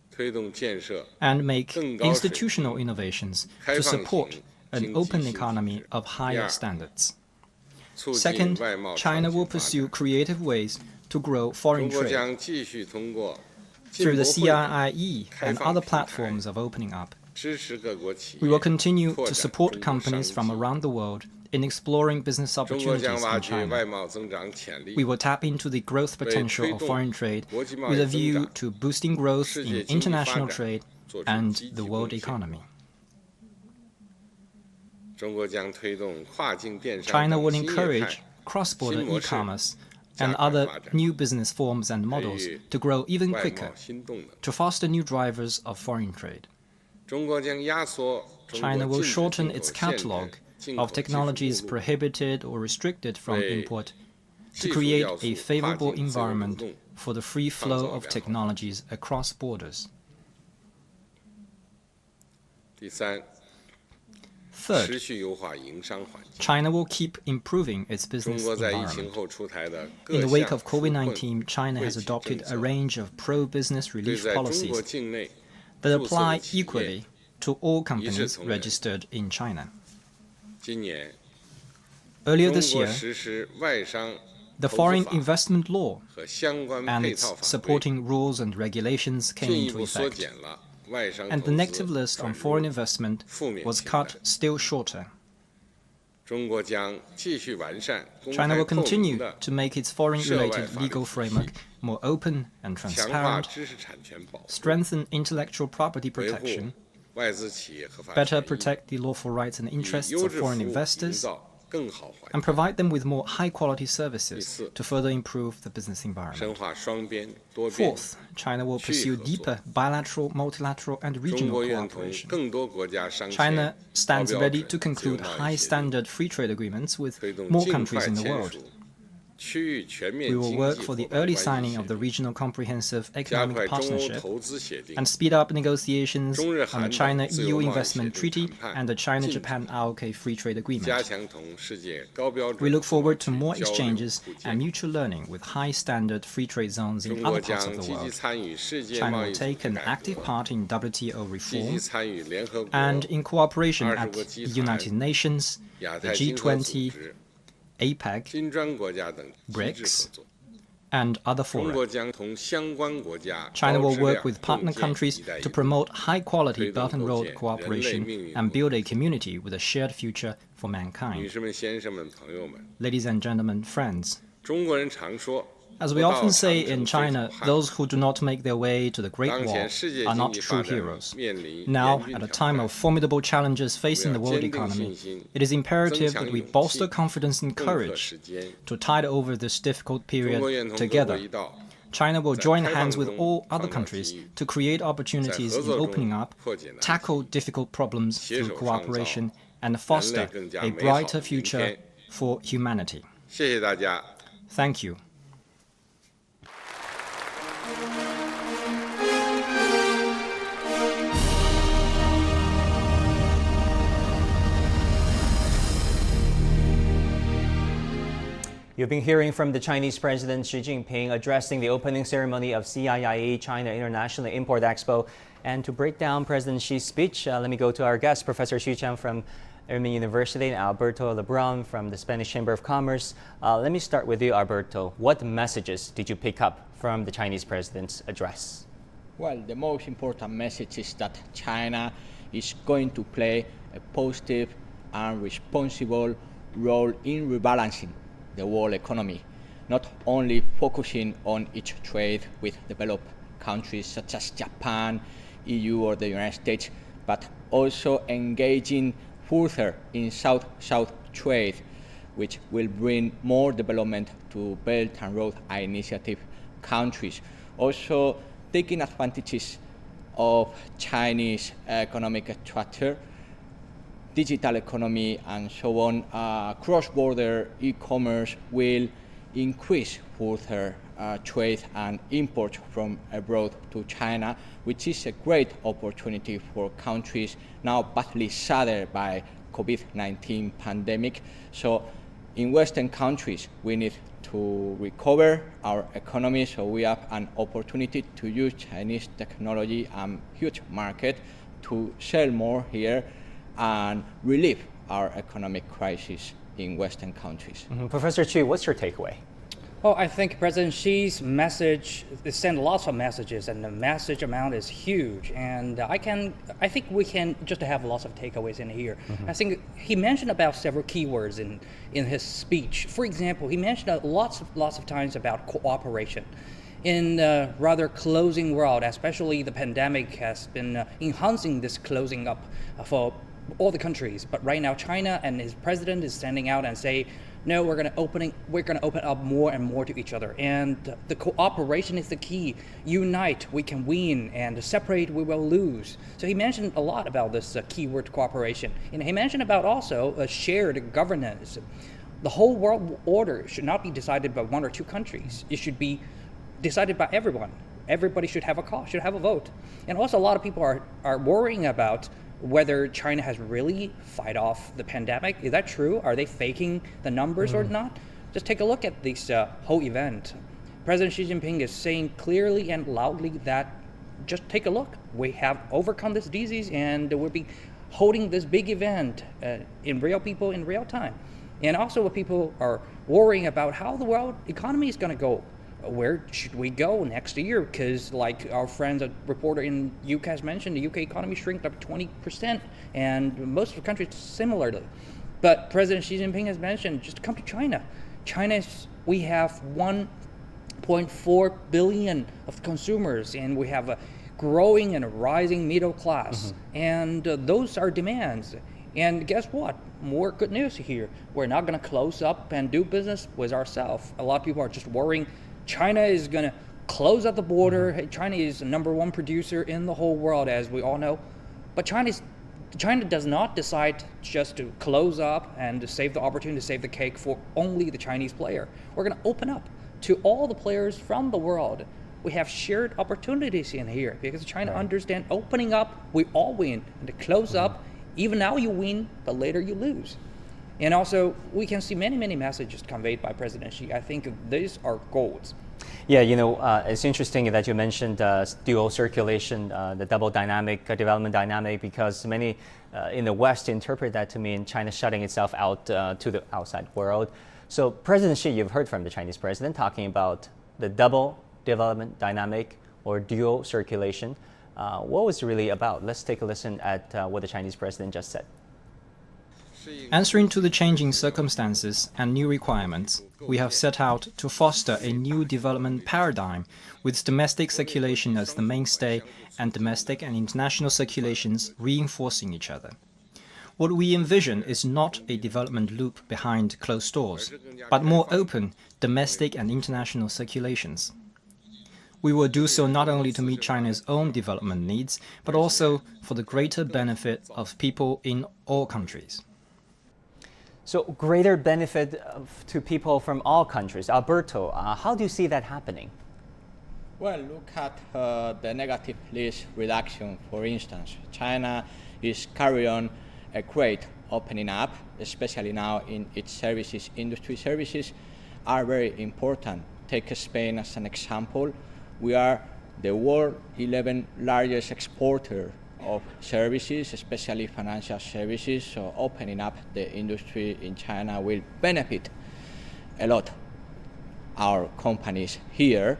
Speaker 22: and make institutional innovations to support an open economy of higher standards. Second, China will pursue creative ways to grow foreign trade through the CIIE and other platforms of opening up. We will continue to support companies from around the world in exploring business opportunities in China. We will tap into the growth potential of foreign trade with a view to boosting growth in international trade and the world economy. China will encourage cross-border e-commerce and other new business forms and models to grow even quicker, to foster new drivers of foreign trade. China will shorten its catalogue of technologies prohibited or restricted from import to create a favorable environment for the free flow of technologies across borders. Third, China will keep improving its business environment. In the wake of COVID-19, China has adopted a range of pro-business relief policies that apply equally to all companies registered in China. Earlier this year, the Foreign Investment Law and its supporting rules and regulations came into effect, and the negative list on foreign investment was cut still shorter. China will continue to make its foreign-related legal framework more open and transparent, strengthen intellectual property protection, better protect the lawful rights and interests of foreign investors, and provide them with more high-quality services to further improve the business environment. Fourth, China will pursue deeper bilateral, multilateral, and regional cooperation. China stands ready to conclude high-standard free trade agreements with more countries in the world. We will work for the early signing of the Regional Comprehensive Economic Partnership and speed up negotiations on the China-EU Investment Treaty and the China-Japan ROK Free Trade Agreement. We look forward to more exchanges and mutual learning with high-standard free trade zones in other parts of the world. China will take an active part in WTO reform and in cooperation at the United Nations, the G20, APEC, BRICS, and other fora. China will work with partner countries to promote high-quality Belt and Road cooperation and build a community with a shared future for mankind. Ladies and gentlemen, friends, as we often say in China, those who do not make their way to the Great Wall are not true heroes. Now, at a time of formidable challenges facing the world economy, it is imperative that we bolster confidence and courage to tide over this difficult period together. China will join hands with all other countries to create opportunities in opening up, tackle difficult problems through cooperation, and foster a brighter future for humanity. Thank you.
Speaker 1: You've been hearing from the Chinese President Xi Jinping addressing the opening ceremony of CIIE China International Import Expo. And to break down President Xi's speech, let me go to our guest, Professor Xu Chen from Irving University and Alberto Lebrun from the Spanish Chamber of Commerce. Let me start with you, Alberto. What messages did you pick up from the Chinese President's address?
Speaker 20: Well, the most important message is that China is going to play a positive and responsible role in rebalancing the world economy, not only focusing on its trade with developed countries such as Japan, EU or the United States, but also engaging further in South-South trade, which will bring more development to Belt and Road Initiative countries. Also taking advantages of Chinese economic structure, digital economy and so on, cross-border e-commerce will increase further trade and import from abroad to China, which is a great opportunity for countries now badly shattered by COVID-19 pandemic. So in Western countries, we need to recover our economy, so we have an opportunity to use Chinese technology and huge market to sell more here and relieve our economic crisis in Western countries.
Speaker 1: Professor Chu, what's your takeaway?
Speaker 19: Well, I think President Xi's message sent lots of messages, and the message amount is huge. And I think we can just have lots of takeaways in here. I think he mentioned about several keywords in his speech. For example, he mentioned lots of times about cooperation. In a rather closing world, especially the pandemic has been enhancing this closing up for all the countries. But right now, China and his president is standing out and say, no, we're going to open up more and more to each other. And the cooperation is the key. Unite, we can win, and separate, we will lose. So he mentioned a lot about this keyword cooperation. And he mentioned about also a shared governance. The whole world order should not be decided by one or two countries. It should be decided by everyone. Everybody should have a call, should have a vote. And also a lot of people are worrying about whether China has really fight off the pandemic. Is that true? Are they faking the numbers or not? Just take a look at this whole event. President Xi Jinping is saying clearly and loudly that just take a look. We have overcome this disease and we'll be holding this big event in real people in real time. And also what people are worrying about how the world economy is going to go. Where should we go next year? Because like our friend, a reporter in UK has mentioned, the UK economy shrinked up 20%, and most of the countries similarly. But President Xi Jinping has mentioned, just come to China. We have 1.4 billion of consumers, and we have a growing and a rising middle class. And those are demands. And guess what? More good news here. We're not going to close up and do business with ourselves. A lot of people are just worrying China is going to close up the border. Hey, China is the #1 producer in the whole world, as we all know. But China does not decide just to close up and to save the opportunity to save the cake for only the Chinese player. We're going to open up to all the players from the world. We have shared opportunities in here because China understands opening up, we all win. And to close up, even now you win, but later you lose. And also, we can see many, many messages conveyed by President Xi. I think these are goals.
Speaker 1: Yeah, it's interesting that you mentioned dual circulation, the double dynamic, development dynamic, because many in the West interpret that to mean China shutting itself out to the outside world. So President Xi, you've heard from the Chinese president talking about the double development dynamic or dual circulation. What was it really about? Let's take a listen at what the Chinese president just said.
Speaker 22: Answering to the changing circumstances and new requirements, we have set out to foster a new development paradigm with domestic circulation as the mainstay and domestic and international circulations reinforcing each other. What we envision is not a development loop behind closed doors, but more open domestic and international circulations. We will do so not only to meet China's own development needs, but also for the greater benefit of people in all countries.
Speaker 1: So greater benefit to people from all countries. Alberto, how do you see that happening?
Speaker 20: Well, look at the negative list reduction, for instance. China is carrying on a great opening up, especially now in its services. Industry services are very important. Take Spain as an example. We are the world 11th largest exporter of services, especially financial services, so opening up the industry in China will benefit a lot our companies here.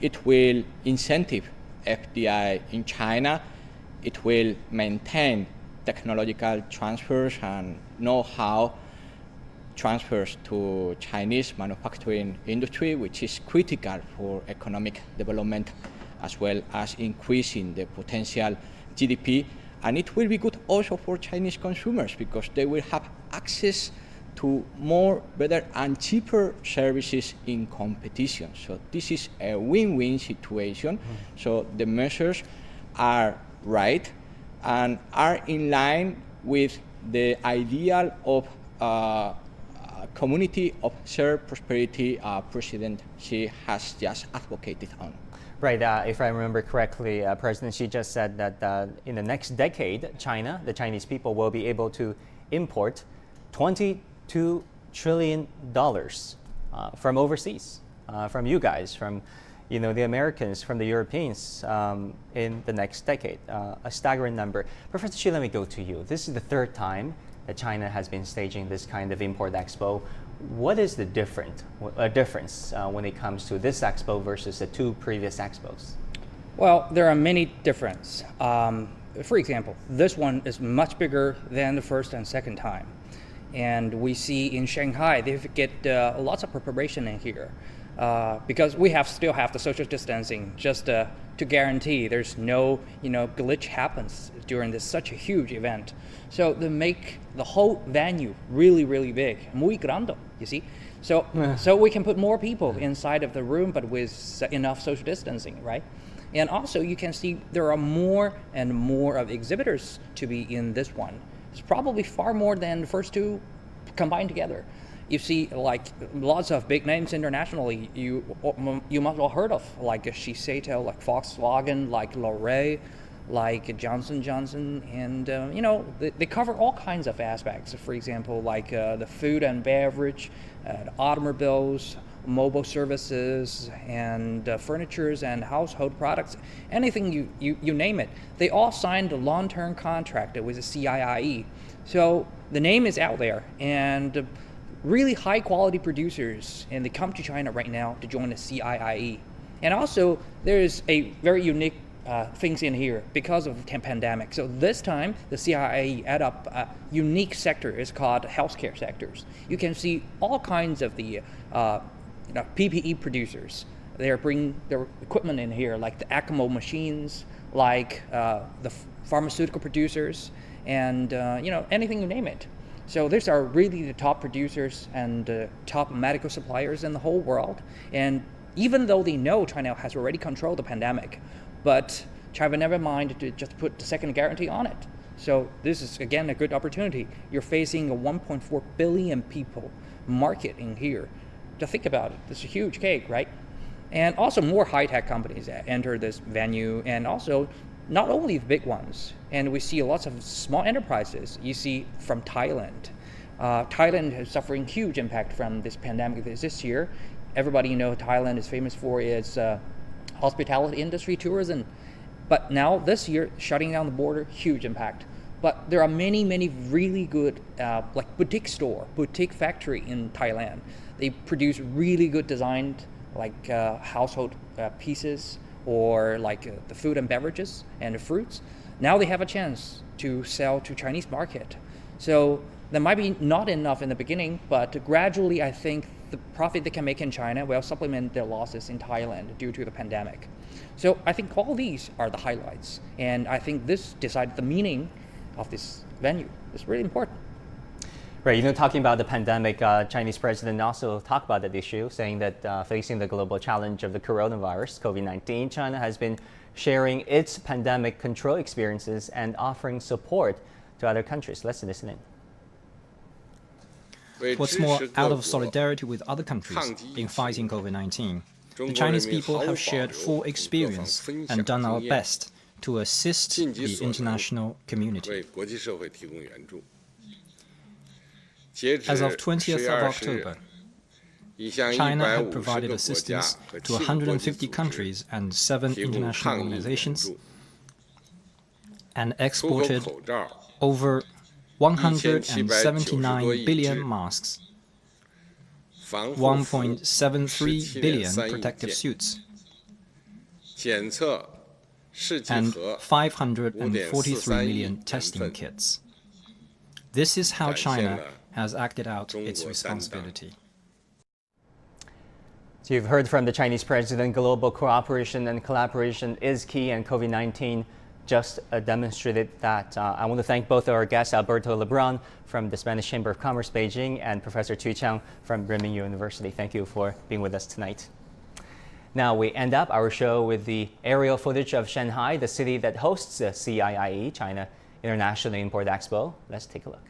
Speaker 20: It will incentive FDI in China. It will maintain technological transfers and know-how transfers to Chinese manufacturing industry, which is critical for economic development as well as increasing the potential GDP, and it will be good also for Chinese consumers because they will have access to more, better and cheaper services in competition. So this is a win-win situation. So the measures are right and are in line with the ideal of a community of shared prosperity President Xi has just advocated on.
Speaker 1: Right, if I remember correctly, President Xi just said that in the next decade, China, the Chinese people, will be able to import $22 trillion from overseas, from you guys, from the Americans, from the Europeans in the next decade. A staggering number. Professor Xi, let me go to you. This is the third time that China has been staging this kind of import expo. What is the difference when it comes to this expo versus the two previous expos?
Speaker 19: Well, there are many differences. For example, this one is much bigger than the first and second time. And we see in Shanghai, they get lots of preparation in here because we still have the social distancing just to guarantee there's no glitch happens during this such a huge event. So they make the whole venue really, really big, muy grande, you see. So we can put more people inside of the room, but with enough social distancing, right? And also you can see there are more and more of exhibitors to be in this one. It's probably far more than the first two combined together. You see like lots of big names internationally you must have heard of, like Shiseido, like Volkswagen, like L'Oreal, like Johnson & Johnson, and they cover all kinds of aspects. For example, like the food and beverage, the automobiles, mobile services, and furnitures and household products, anything you name it. They all signed a long-term contract with the CIIE. So the name is out there, and really high quality producers, and they come to China right now to join the CIIE. And also there's a very unique things in here because of the pandemic. So this time the CIIE add up a unique sector. It's called healthcare sectors. You can see all kinds of the PPE producers. They're bringing their equipment in here, like the ECMO machines, like the pharmaceutical producers, and anything you name it. So these are really the top producers and top medical suppliers in the whole world. And even though they know China has already controlled the pandemic, but China never mind to just put the second guarantee on it. So this is, again, a good opportunity. You're facing a 1.4 billion people market in here. Just think about it. This is a huge cake, right? And also more high-tech companies that enter this venue, and also not only the big ones. And we see lots of small enterprises. You see from Thailand. Thailand is suffering huge impact from this pandemic this year. Everybody Thailand is famous for its hospitality industry, tourism. But now this year, shutting down the border, huge impact. But there are many, many really good like boutique factory in Thailand. They produce really good designed like household pieces or like the food and beverages and the fruits. Now they have a chance to sell to Chinese market. So that might be not enough in the beginning, but gradually I think the profit they can make in China will supplement their losses in Thailand due to the pandemic. So I think all these are the highlights. And I think this decided the meaning of this venue. It's really important.
Speaker 1: Right, talking about the pandemic, Chinese president also talked about that issue, saying that facing the global challenge of the coronavirus, COVID-19, China has been sharing its pandemic control experiences and offering support to other countries. Let's listen in.
Speaker 22: What's more, out of solidarity with other countries in fighting COVID-19, the Chinese people have shared full experience and done our best to assist the international community. As of 20th of October, China had provided assistance to 150 countries and 7 international organizations and exported over 179 billion masks, 1.73 billion protective suits, and 543 million testing kits. This is how China has acted out its responsibility.
Speaker 1: So you've heard from the Chinese president, global cooperation and collaboration is key, and COVID-19 just demonstrated that. I want to thank both our guests, Alberto Lebrun from the Spanish Chamber of Commerce, Beijing, and Professor Tu Chang from Renmin University. Thank you for being with us tonight. Now we end up our show with the aerial footage of Shanghai, the city that hosts the CIIE, China International Import Expo. Let's take a look.